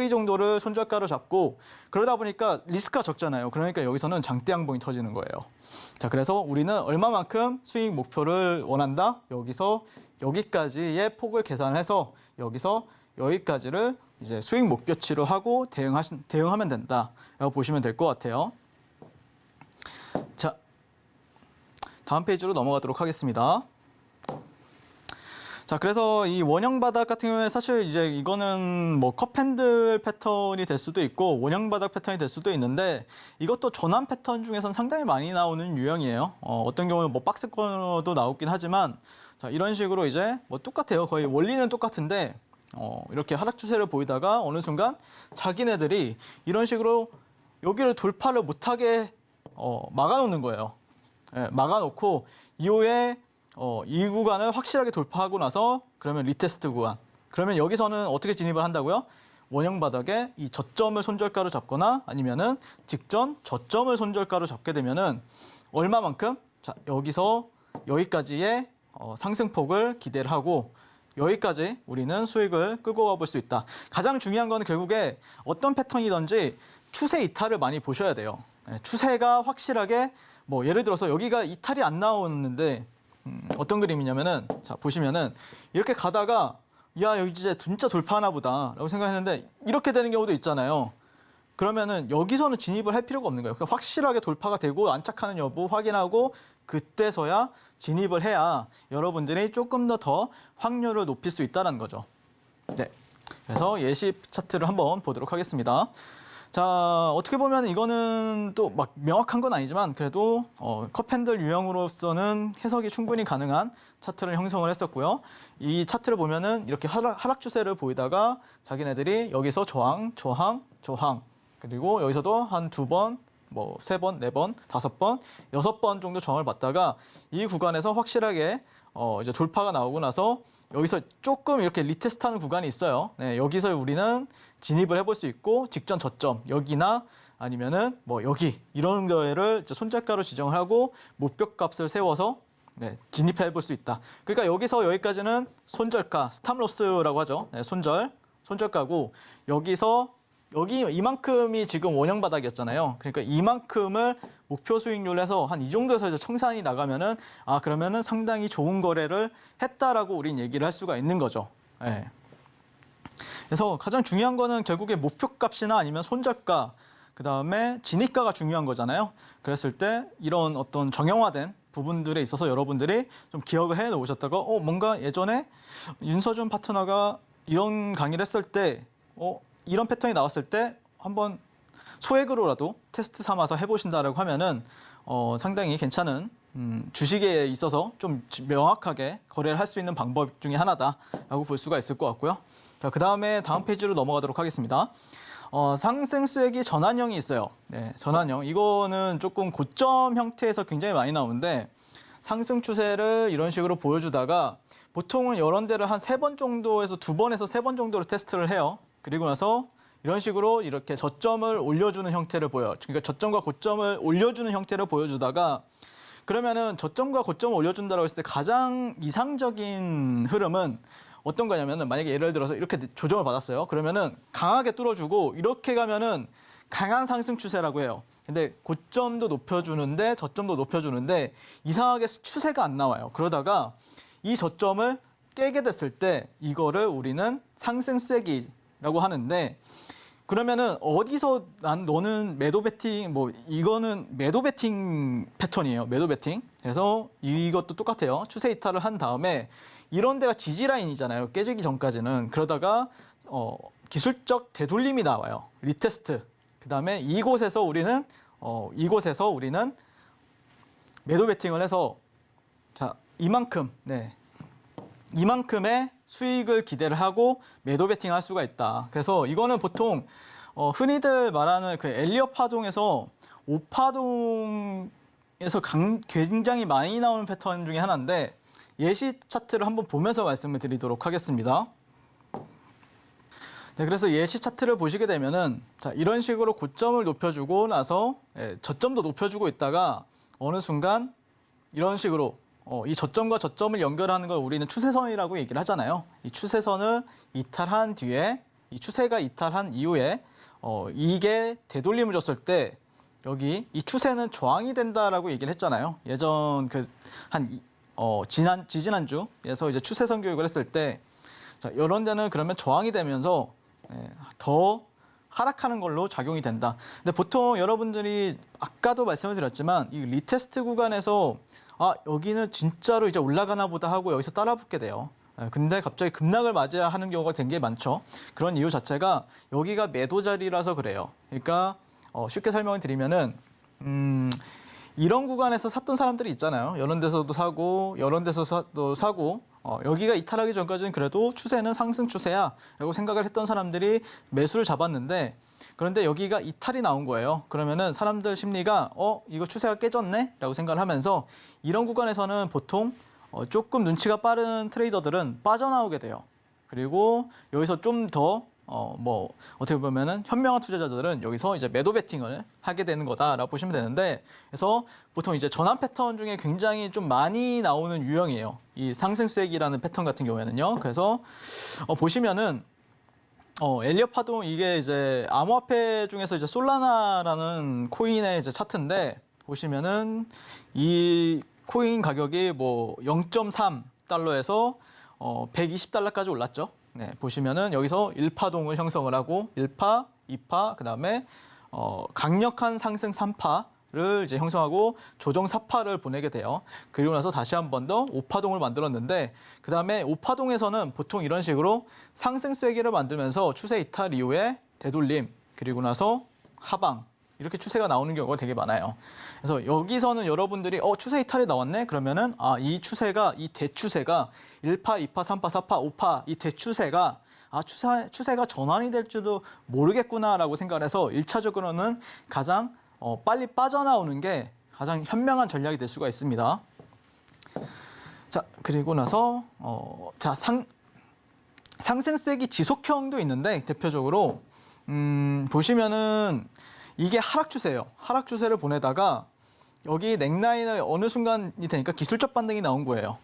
정도를 손절가로 잡고 그러다 보니까 리스크가 적잖아요. 그러니까 여기서는 장대 양봉이 터지는 거예요. 자, 그래서 우리는 얼마만큼 수익 목표를 원한다? 여기서 여기까지의 폭을 계산해서 여기서 여기까지를 이제 수익 목표치로 하고 대응하면 된다라고 보시면 될 것 같아요. 자, 다음 페이지로 넘어가도록 하겠습니다. 자, 그래서 이 원형 바닥 같은 경우에 사실 이제 이거는 뭐 컵핸들 패턴이 될 수도 있고 원형 바닥 패턴이 될 수도 있는데 이것도 전환 패턴 중에서는 상당히 많이 나오는 유형이에요. 어떤 경우는 뭐 박스 코너도 나오긴 하지만 자, 이런 식으로 이제 뭐 똑같아요. 거의 원리는 똑같은데 이렇게 하락 추세를 보이다가 어느 순간 자기네들이 이런 식으로 여기를 돌파를 못하게 막아놓는 거예요. 예, 막아놓고 이후에 이 구간을 확실하게 돌파하고 나서 그러면 리테스트 구간. 그러면 여기서는 어떻게 진입을 한다고요? 원형 바닥에 이 저점을 손절가로 잡거나 아니면은 직전 저점을 손절가로 잡게 되면은 얼마만큼? 자, 여기서 여기까지의 상승폭을 기대를 하고 여기까지 우리는 수익을 끌고 가볼 수 있다. 가장 중요한 거는 결국에 어떤 패턴이든지 추세 이탈을 많이 보셔야 돼요. 예, 추세가 확실하게 뭐 예를 들어서 여기가 이탈이 안 나오는데 어떤 그림이냐면은 자 보시면은 이렇게 가다가 야 여기 진짜 돌파하나 보다라고 생각했는데 이렇게 되는 경우도 있잖아요. 그러면은 여기서는 진입을 할 필요가 없는 거예요. 그러니까 확실하게 돌파가 되고 안착하는 여부 확인하고 그때서야 진입을 해야 여러분들이 조금 더 확률을 높일 수 있다는 거죠. 네. 그래서 예시 차트를 한번 보도록 하겠습니다. 자, 어떻게 보면 이거는 또 막 명확한 건 아니지만 그래도 컵핸들 유형으로서는 해석이 충분히 가능한 차트를 형성을 했었고요. 이 차트를 보면은 이렇게 하락 추세를 보이다가 자기네들이 여기서 저항, 그리고 여기서도 한 2번, 뭐 3번, 4번, 5번, 6번 정도 저항을 받다가 이 구간에서 확실하게 이제 돌파가 나오고 나서 여기서 조금 이렇게 리테스트하는 구간이 있어요. 네, 여기서 우리는 진입을 해볼 수 있고 직전 저점 여기나 아니면은 뭐 여기 이런 거를 이제 손절가로 지정을 하고 목표값을 세워서 네, 진입해 볼 수 있다. 그러니까 여기서 여기까지는 손절가, 스탑로스라고 하죠. 네, 손절가고 여기서 여기 이만큼이 지금 원형 바닥이었잖아요. 그러니까 이만큼을 목표 수익률 해서 한 이 정도에서 이제 청산이 나가면은 그러면은 상당히 좋은 거래를 했다라고 우린 얘기를 할 수가 있는 거죠. 네. 그래서 가장 중요한 거는 결국에 목표값이나 아니면 손절가, 그다음에 진입가가 중요한 거잖아요. 그랬을 때 이런 어떤 정형화된 부분들에 있어서 여러분들이 좀 기억을 해 놓으셨다가 뭔가 예전에 윤서준 파트너가 이런 강의를 했을 때 이런 패턴이 나왔을 때 한번 소액으로라도 테스트 삼아서 해보신다라고 하면은 상당히 괜찮은 주식에 있어서 좀 명확하게 거래를 할 수 있는 방법 중에 하나다라고 볼 수가 있을 것 같고요. 자, 그 다음에 다음 페이지로 넘어가도록 하겠습니다. 상승 수익이 전환형이 있어요. 네, 전환형. 이거는 조금 고점 형태에서 굉장히 많이 나오는데 상승 추세를 이런 식으로 보여주다가 보통은 이런 데를 한 3번 정도에서 2번에서 3번 정도로 테스트를 해요. 그리고 나서 이런 식으로 이렇게 저점을 올려주는 형태를 보여요. 그러니까 저점과 고점을 올려주는 형태를 보여주다가 그러면은 저점과 고점을 올려준다고 했을 때 가장 이상적인 흐름은 어떤 거냐면은 만약에 예를 들어서 이렇게 조정을 받았어요. 그러면은 강하게 뚫어주고 이렇게 가면은 강한 상승 추세라고 해요. 근데 고점도 높여주는데 저점도 높여주는데 이상하게 추세가 안 나와요. 그러다가 이 저점을 깨게 됐을 때 이거를 우리는 상승 쐐기라고 하는데 그러면은 어디서 너는 매도 베팅 이거는 매도 베팅 패턴이에요. 매도 베팅. 그래서 이것도 똑같아요. 추세 이탈을 한 다음에 이런 데가 지지 라인이잖아요. 깨지기 전까지는. 그러다가 기술적 되돌림이 나와요. 리테스트. 그다음에 이곳에서 우리는 매도 베팅을 해서 자, 이만큼의 수익을 기대를 하고 매도 베팅할 수가 있다. 그래서 이거는 보통 흔히들 말하는 그 엘리엇 파동에서 5파동에서 굉장히 많이 나오는 패턴 중에 하나인데 예시 차트를 한번 보면서 말씀을 드리도록 하겠습니다. 네, 그래서 예시 차트를 보시게 되면은 자, 이런 식으로 고점을 높여주고 나서 저점도 높여주고 있다가 어느 순간 이런 식으로 이 저점과 저점을 연결하는 걸 우리는 추세선이라고 얘기를 하잖아요. 이 추세선을 이탈한 뒤에 이 추세가 이탈한 이후에 이게 되돌림을 줬을 때 여기 이 추세는 저항이 된다라고 얘기를 했잖아요. 예전 한 지지난주에서 이제 추세선 교육을 했을 때 자, 이런 데는 그러면 저항이 되면서 더 하락하는 걸로 작용이 된다. 근데 보통 여러분들이 아까도 말씀을 드렸지만 이 리테스트 구간에서 여기는 진짜로 이제 올라가나 보다 하고 여기서 따라붙게 돼요. 근데 갑자기 급락을 맞아야 하는 경우가 되게 많죠. 그런 이유 자체가 여기가 매도 자리라서 그래요. 그러니까 쉽게 설명을 드리면은 이런 구간에서 샀던 사람들이 있잖아요. 이런 데서도 사고 이런 데서도 사고 여기가 이탈하기 전까지는 그래도 추세는 상승 추세야라고 생각을 했던 사람들이 매수를 잡았는데 그런데 여기가 이탈이 나온 거예요. 그러면은 사람들 심리가 이거 추세가 깨졌네라고 생각을 하면서 이런 구간에서는 보통 조금 눈치가 빠른 트레이더들은 빠져나오게 돼요. 그리고 여기서 좀 더 어떻게 보면은 현명한 투자자들은 여기서 이제 매도 베팅을 하게 되는 거다라고 보시면 되는데 그래서 보통 이제 전환 패턴 중에 굉장히 좀 많이 나오는 유형이에요. 이 상승세기라는 패턴 같은 경우에는요. 그래서 보시면은 엘리엇 파동 이게 이제 암호화폐 중에서 이제 솔라나라는 코인의 이제 차트인데 보시면은 이 코인 가격이 0.3달러에서 120달러까지 올랐죠. 네, 보시면은 여기서 1파동을 형성을 하고 1파, 2파, 그다음에 강력한 상승 3파를 이제 형성하고 조정 4파를 보내게 돼요. 그리고 나서 다시 한 번 더 5파동을 만들었는데 그다음에 5파동에서는 보통 이런 식으로 상승 쐐기를 만들면서 추세 이탈 이후에 되돌림, 그리고 나서 하방 이렇게 추세가 나오는 경우가 되게 많아요. 그래서 여기서는 여러분들이 추세 이탈이 나왔네? 그러면은 이 추세가 이 대추세가 1파, 2파, 3파, 4파, 5파 이 대추세가 추세가 전환이 될지도 모르겠구나라고 생각을 해서 1차적으로는 가장 빨리 빠져나오는 게 가장 현명한 전략이 될 수가 있습니다. 자, 그리고 나서 상승세기 지속형도 있는데 대표적으로 보시면은 이게 하락 추세예요. 하락 추세를 보내다가 여기 넥라인을 어느 순간이 되니까 기술적 반등이 나온 거예요.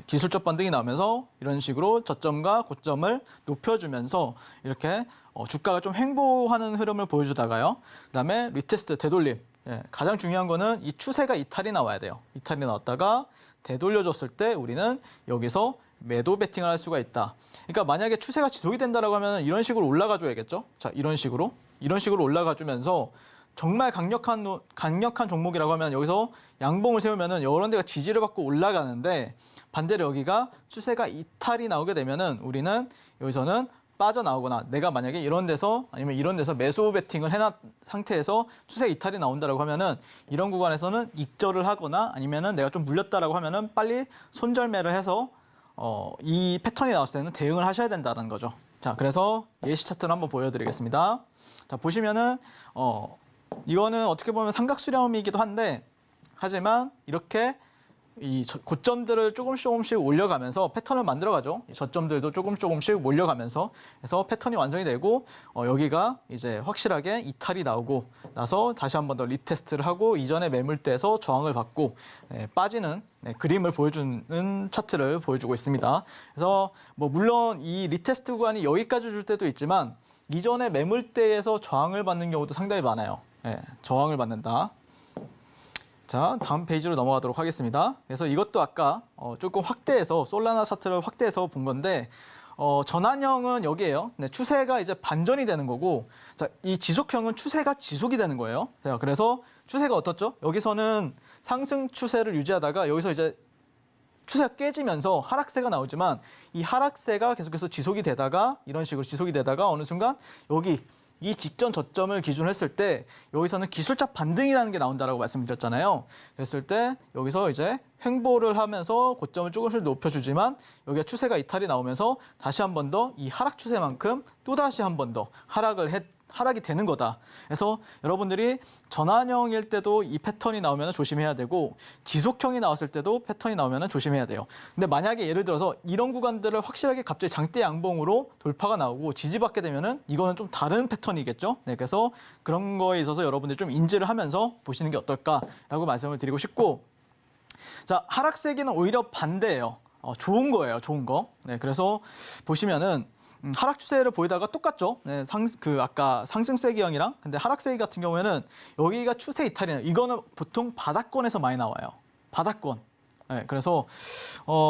기술적 반등이 나오면서 이런 식으로 저점과 고점을 높여주면서 이렇게 주가가 좀 횡보하는 흐름을 보여주다가요. 그다음에 리테스트 되돌림. 가장 중요한 거는 이 추세가 이탈이 나와야 돼요. 이탈이 나왔다가 되돌려줬을 때 우리는 여기서 매도 베팅을 할 수가 있다. 그러니까 만약에 추세가 지속이 된다라고 하면 이런 식으로 올라가 줘야겠죠. 자, 이런 식으로 올라가 주면서 정말 강력한 종목이라고 하면 여기서 양봉을 세우면은 이런 데가 지지를 받고 올라가는데 반대로 여기가 추세가 이탈이 나오게 되면은 우리는 여기서는 빠져나오거나 내가 만약에 이런 데서 아니면 이런 데서 매수 베팅을 해놨 상태에서 추세 이탈이 나온다라고 하면은 이런 구간에서는 익절을 하거나 아니면은 내가 좀 물렸다라고 하면은 빨리 손절매를 해서 이 패턴이 나왔을 때는 대응을 하셔야 된다는 거죠. 자, 그래서 예시 차트를 한번 보여드리겠습니다. 자, 보시면은 이거는 어떻게 보면 삼각수렴이기도 한데 하지만 이렇게 이 고점들을 조금씩 올려가면서 패턴을 만들어가죠. 이 저점들도 조금씩 올려가면서 해서 패턴이 완성이 되고 여기가 이제 확실하게 이탈이 나오고 나서 다시 한 번 더 리테스트를 하고 이전의 매물대에서 저항을 받고 빠지는 그림을 보여주는 차트를 보여주고 있습니다. 그래서 물론 이 리테스트 구간이 여기까지 줄 때도 있지만 이전의 매물대에서 저항을 받는 경우도 상당히 많아요. 저항을 받는다. 자, 다음 페이지로 넘어가도록 하겠습니다. 그래서 이것도 아까 조금 확대해서 솔라나 차트를 확대해서 본 건데 전환형은 여기에요. 추세가 이제 반전이 되는 거고, 자, 이 지속형은 추세가 지속이 되는 거예요. 자, 그래서 추세가 어떻죠? 여기서는 상승 추세를 유지하다가 여기서 이제 추세가 깨지면서 하락세가 나오지만 이 하락세가 계속해서 지속이 되다가 이런 식으로 지속이 되다가 어느 순간 여기 이 직전 저점을 기준으로 했을 때 여기서는 기술적 반등이라는 게 나온다라고 말씀드렸잖아요. 그랬을 때 여기서 이제 횡보를 하면서 고점을 조금씩 높여주지만 여기가 추세가 이탈이 나오면서 다시 한 번 더 이 하락 추세만큼 또 다시 한 번 더 하락이 되는 거다. 그래서 여러분들이 전환형일 때도 이 패턴이 나오면 조심해야 되고 지속형이 나왔을 때도 패턴이 나오면 조심해야 돼요. 근데 만약에 예를 들어서 이런 구간들을 확실하게 갑자기 장대 양봉으로 돌파가 나오고 지지받게 되면은 이거는 좀 다른 패턴이겠죠. 그래서 그런 거에 있어서 여러분들이 좀 인지를 하면서 보시는 게 어떨까라고 말씀을 드리고 싶고, 자, 하락세기는 오히려 반대예요. 좋은 거예요, 좋은 거. 그래서 보시면은 하락 추세를 보이다가 똑같죠. 아까 상승세기형이랑 근데 하락세기 같은 경우에는 여기가 추세 이탈이에요. 이거는 보통 바닥권에서 많이 나와요. 바닥권. 그래서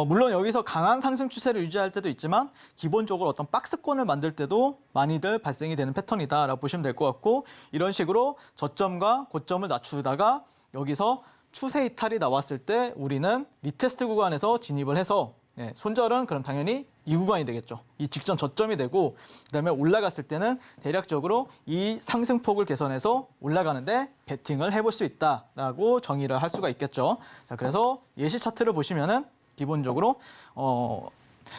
물론 여기서 강한 상승 추세를 유지할 때도 있지만 기본적으로 어떤 박스권을 만들 때도 많이들 발생이 되는 패턴이다라고 보시면 될 것 같고 이런 식으로 저점과 고점을 낮추다가 여기서 추세 이탈이 나왔을 때 우리는 리테스트 구간에서 진입을 해서 손절은 그럼 당연히 이 구간이 되겠죠. 이 직전 저점이 되고 그다음에 올라갔을 때는 대략적으로 이 상승폭을 개선해서 올라가는데 베팅을 해볼 수 있다라고 정의를 할 수가 있겠죠. 자, 그래서 예시 차트를 보시면은 기본적으로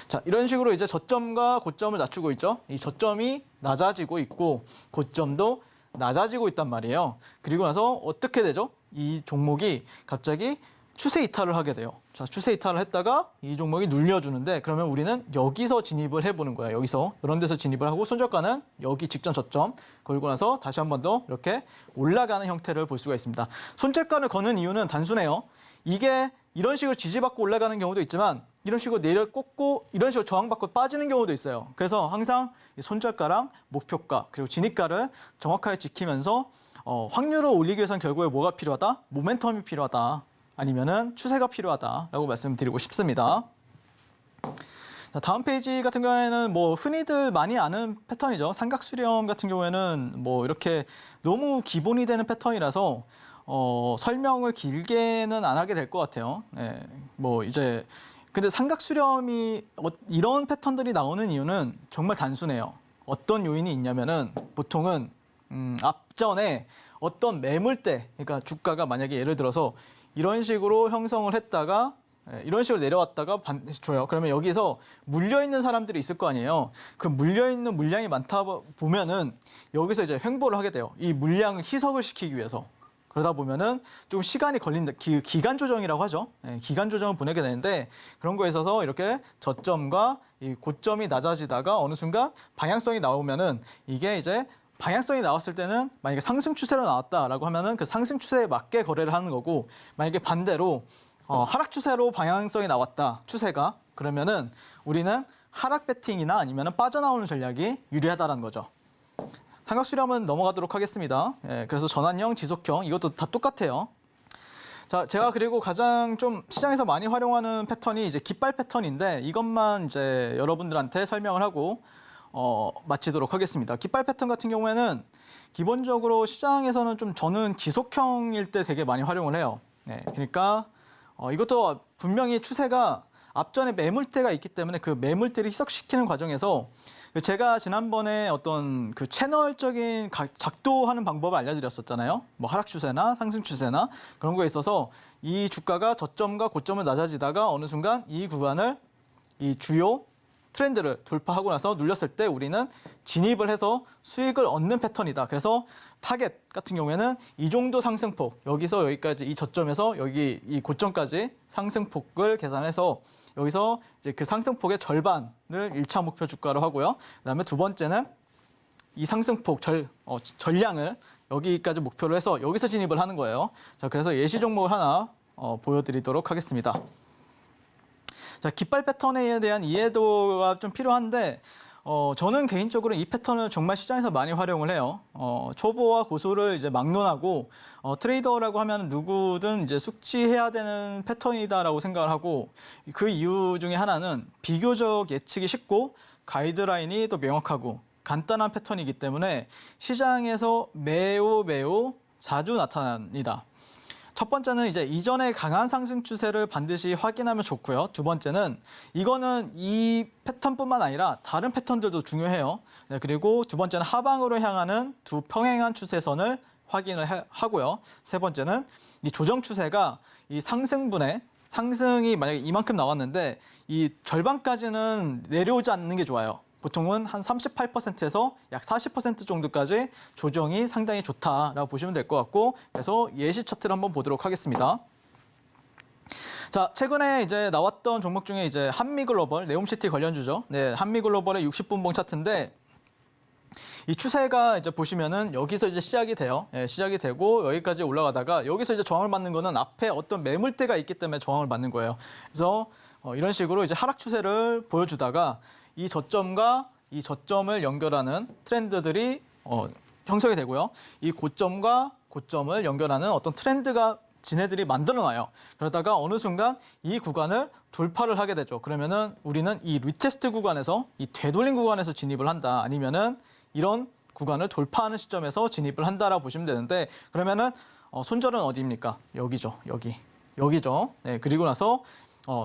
자, 이런 식으로 이제 저점과 고점을 낮추고 있죠. 이 저점이 낮아지고 있고 고점도 낮아지고 있단 말이에요. 그리고 나서 어떻게 되죠? 이 종목이 갑자기 추세 이탈을 하게 돼요. 자, 추세 이탈을 했다가 이 종목이 눌려주는데 그러면 우리는 여기서 진입을 해보는 거예요. 여기서 이런 데서 진입을 하고 손절가는 여기 직전 저점 걸고 나서 다시 한 번 더 이렇게 올라가는 형태를 볼 수가 있습니다. 손절가를 거는 이유는 단순해요. 이게 이런 식으로 지지받고 올라가는 경우도 있지만 이런 식으로 내려 꽂고 이런 식으로 저항받고 빠지는 경우도 있어요. 그래서 항상 손절가랑 목표가 그리고 진입가를 정확하게 지키면서 확률을 올리기 위해서는 결국에 뭐가 필요하다? 모멘텀이 필요하다. 아니면은 추세가 필요하다라고 말씀드리고 싶습니다. 자, 다음 페이지 같은 경우에는 뭐 흔히들 많이 아는 패턴이죠. 삼각수렴 같은 경우에는 뭐 이렇게 너무 기본이 되는 패턴이라서 설명을 길게는 안 하게 될 것 같아요. 뭐 이제 근데 삼각수렴이 이런 패턴들이 나오는 이유는 정말 단순해요. 어떤 요인이 있냐면은 보통은 앞전에 어떤 매물대, 그러니까 주가가 만약에 예를 들어서 이런 식으로 형성을 했다가 이런 식으로 내려왔다가 줘요. 그러면 여기서 물려있는 사람들이 있을 거 아니에요. 그 물려있는 물량이 많다 보면은 여기서 이제 횡보를 하게 돼요. 이 물량을 희석을 시키기 위해서. 그러다 보면은 좀 시간이 걸린다. 기간 조정이라고 하죠. 기간 조정을 보내게 되는데 그런 거에 있어서 이렇게 저점과 이 고점이 낮아지다가 어느 순간 방향성이 나오면은 이게 이제 방향성이 나왔을 때는 만약에 상승 추세로 나왔다라고 하면은 그 상승 추세에 맞게 거래를 하는 거고 만약에 반대로 하락 추세로 방향성이 나왔다 추세가 그러면은 우리는 하락 배팅이나 아니면은 빠져나오는 전략이 유리하다라는 거죠. 삼각수렴은 넘어가도록 하겠습니다. 그래서 전환형, 지속형 이것도 다 똑같아요. 자, 제가 그리고 가장 좀 시장에서 많이 활용하는 패턴이 이제 깃발 패턴인데 이것만 이제 여러분들한테 설명을 하고 마치도록 하겠습니다. 깃발 패턴 같은 경우에는 기본적으로 시장에서는 좀 저는 지속형일 때 되게 많이 활용을 해요. 그러니까 이것도 분명히 추세가 앞전에 매물대가 있기 때문에 그 매물대를 희석시키는 과정에서 제가 지난번에 어떤 그 채널적인 작도하는 방법을 알려드렸었잖아요. 뭐 하락 추세나 상승 추세나 그런 거에 있어서 이 주가가 저점과 고점을 낮아지다가 어느 순간 이 구간을 이 주요 트렌드를 돌파하고 나서 눌렸을 때 우리는 진입을 해서 수익을 얻는 패턴이다. 그래서 타겟 같은 경우에는 이 정도 상승폭, 여기서 여기까지 이 저점에서 여기 이 고점까지 상승폭을 계산해서 여기서 이제 그 상승폭의 절반을 1차 목표 주가로 하고요. 그다음에 두 번째는 이 상승폭 전량을 여기까지 목표로 해서 여기서 진입을 하는 거예요. 자, 그래서 예시 종목을 하나 보여드리도록 하겠습니다. 자, 깃발 패턴에 대한 이해도가 좀 필요한데 저는 개인적으로 이 패턴을 정말 시장에서 많이 활용을 해요. 초보와 고수를 이제 막론하고 트레이더라고 하면 누구든 이제 숙지해야 되는 패턴이다라고 생각을 하고 그 이유 중에 하나는 비교적 예측이 쉽고 가이드라인이 또 명확하고 간단한 패턴이기 때문에 시장에서 매우 자주 나타납니다. 첫 번째는 이제 이전의 강한 상승 추세를 반드시 확인하면 좋고요. 두 번째는 이거는 이 패턴뿐만 아니라 다른 패턴들도 중요해요. 그리고 두 번째는 하방으로 향하는 두 평행한 추세선을 확인을 하고요. 세 번째는 이 조정 추세가 이 상승분의 상승이 만약에 이만큼 나왔는데 이 절반까지는 내려오지 않는 게 좋아요. 보통은 한 38%에서 약 40% 정도까지 조정이 상당히 좋다라고 보시면 될 것 같고 그래서 예시 차트를 한번 보도록 하겠습니다. 자, 최근에 이제 나왔던 종목 중에 이제 한미글로벌, 네옴시티 관련주죠. 네, 한미글로벌의 60분봉 차트인데 이 추세가 이제 보시면은 여기서 이제 시작이 돼요. 시작이 되고 여기까지 올라가다가 여기서 이제 저항을 받는 거는 앞에 어떤 매물대가 있기 때문에 저항을 받는 거예요. 그래서 이런 식으로 이제 하락 추세를 보여주다가 이 저점과 이 저점을 연결하는 트렌드들이 형성이 되고요. 이 고점과 고점을 연결하는 어떤 트렌드가 지네들이 만들어놔요. 그러다가 어느 순간 이 구간을 돌파를 하게 되죠. 그러면은 우리는 이 리테스트 구간에서 이 되돌림 구간에서 진입을 한다. 아니면은 이런 구간을 돌파하는 시점에서 진입을 한다라고 보시면 되는데 그러면은 손절은 어디입니까? 여기죠. 여기죠. 네, 그리고 나서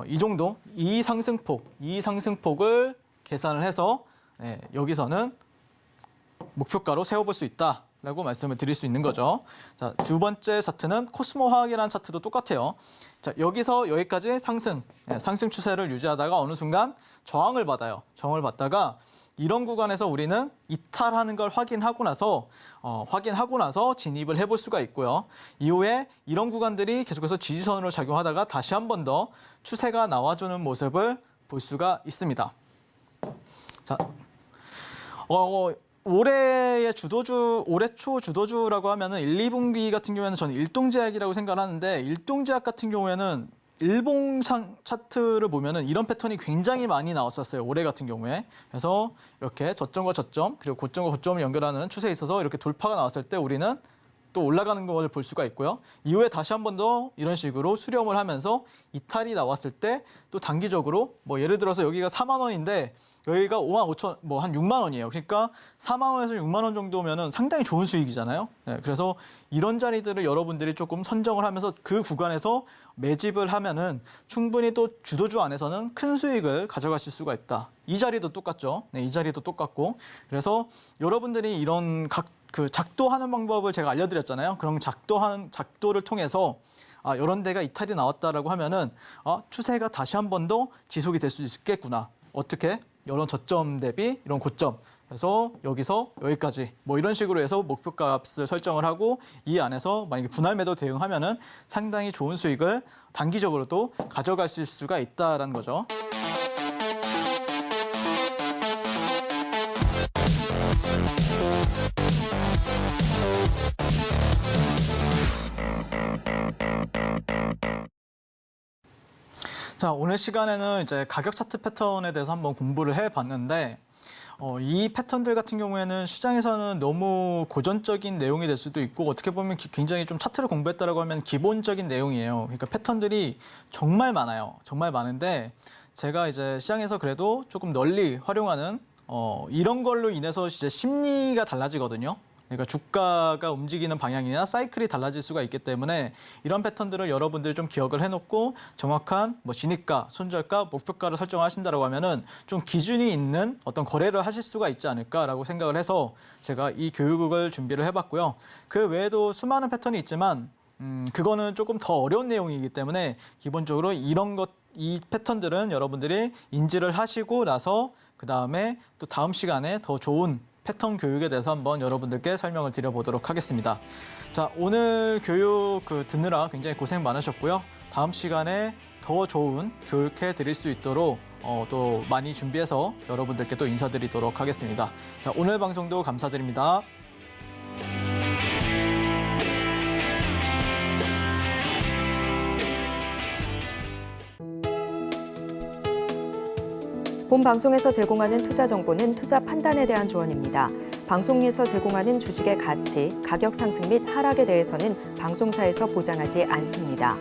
이 정도 이 상승폭을 계산을 해서 네, 여기서는 목표가로 세워볼 수 있다라고 말씀을 드릴 수 있는 거죠. 자, 두 번째 차트는 코스모 화학이라는 차트도 똑같아요. 자, 여기서 여기까지 상승 추세를 유지하다가 어느 순간 저항을 받아요. 저항을 받다가 이런 구간에서 우리는 이탈하는 걸 확인하고 나서 진입을 해볼 수가 있고요. 이후에 이런 구간들이 계속해서 지지선으로 작용하다가 다시 한 번 더 추세가 나와주는 모습을 볼 수가 있습니다. 자, 올해의 올해 초 주도주라고 하면은 1, 2분기 같은 경우에는 저는 일동제약이라고 생각을 하는데 일동제약 같은 경우에는 일봉상 차트를 보면은 이런 패턴이 굉장히 많이 나왔었어요. 올해 같은 경우에. 그래서 이렇게 저점과 저점 그리고 고점과 고점을 연결하는 추세에 있어서 이렇게 돌파가 나왔을 때 우리는 또 올라가는 걸 볼 수가 있고요. 이후에 다시 한 번 더 이런 식으로 수렴을 하면서 이탈이 나왔을 때 또 단기적으로 뭐 예를 들어서 여기가 4만 원인데 여기가 5만 5천, 뭐 한 6만 원이에요. 그러니까 4만 원에서 6만 원 정도면은 상당히 좋은 수익이잖아요. 네, 그래서 이런 자리들을 여러분들이 조금 선정을 하면서 그 구간에서 매집을 하면은 충분히 또 주도주 안에서는 큰 수익을 가져가실 수가 있다. 이 자리도 똑같죠. 네, 이 자리도 똑같고. 그래서 여러분들이 이런 작도하는 방법을 제가 알려드렸잖아요. 그럼 작도를 통해서 이런 데가 이탈이 나왔다라고 하면은 추세가 다시 한 번 더 지속이 될 수 있겠구나. 어떻게? 이런 저점 대비 이런 고점. 그래서 여기서 여기까지 뭐 이런 식으로 해서 목표가 값을 설정을 하고 이 안에서 만약에 분할 매도 대응하면은 상당히 좋은 수익을 단기적으로도 가져가실 수가 있다라는 거죠. 자, 오늘 시간에는 이제 가격 차트 패턴에 대해서 한번 공부를 해봤는데 이 패턴들 같은 경우에는 시장에서는 너무 고전적인 내용이 될 수도 있고 어떻게 보면 굉장히 좀 차트를 공부했다라고 하면 기본적인 내용이에요. 그러니까 패턴들이 정말 많아요. 정말 많은데 제가 이제 시장에서 그래도 조금 널리 활용하는 이런 걸로 인해서 이제 심리가 달라지거든요. 그러니까 주가가 움직이는 방향이나 사이클이 달라질 수가 있기 때문에 이런 패턴들을 여러분들이 좀 기억을 해놓고 정확한 뭐 진입가, 손절가, 목표가를 설정하신다고 하면은 좀 기준이 있는 어떤 거래를 하실 수가 있지 않을까라고 생각을 해서 제가 이 교육을 준비를 해봤고요. 그 외에도 수많은 패턴이 있지만 그거는 조금 더 어려운 내용이기 때문에 기본적으로 이 패턴들은 여러분들이 인지를 하시고 나서 그 다음에 또 다음 시간에 더 좋은 패턴 교육에 대해서 한번 여러분들께 설명을 드려보도록 하겠습니다. 자, 오늘 교육 듣느라 굉장히 고생 많으셨고요. 다음 시간에 더 좋은 교육해 드릴 수 있도록 또 많이 준비해서 여러분들께 또 인사드리도록 하겠습니다. 자, 오늘 방송도 감사드립니다. 본 방송에서 제공하는 투자 정보는 투자 판단에 대한 조언입니다. 방송에서 제공하는 주식의 가치, 가격 상승 및 하락에 대해서는 방송사에서 보장하지 않습니다.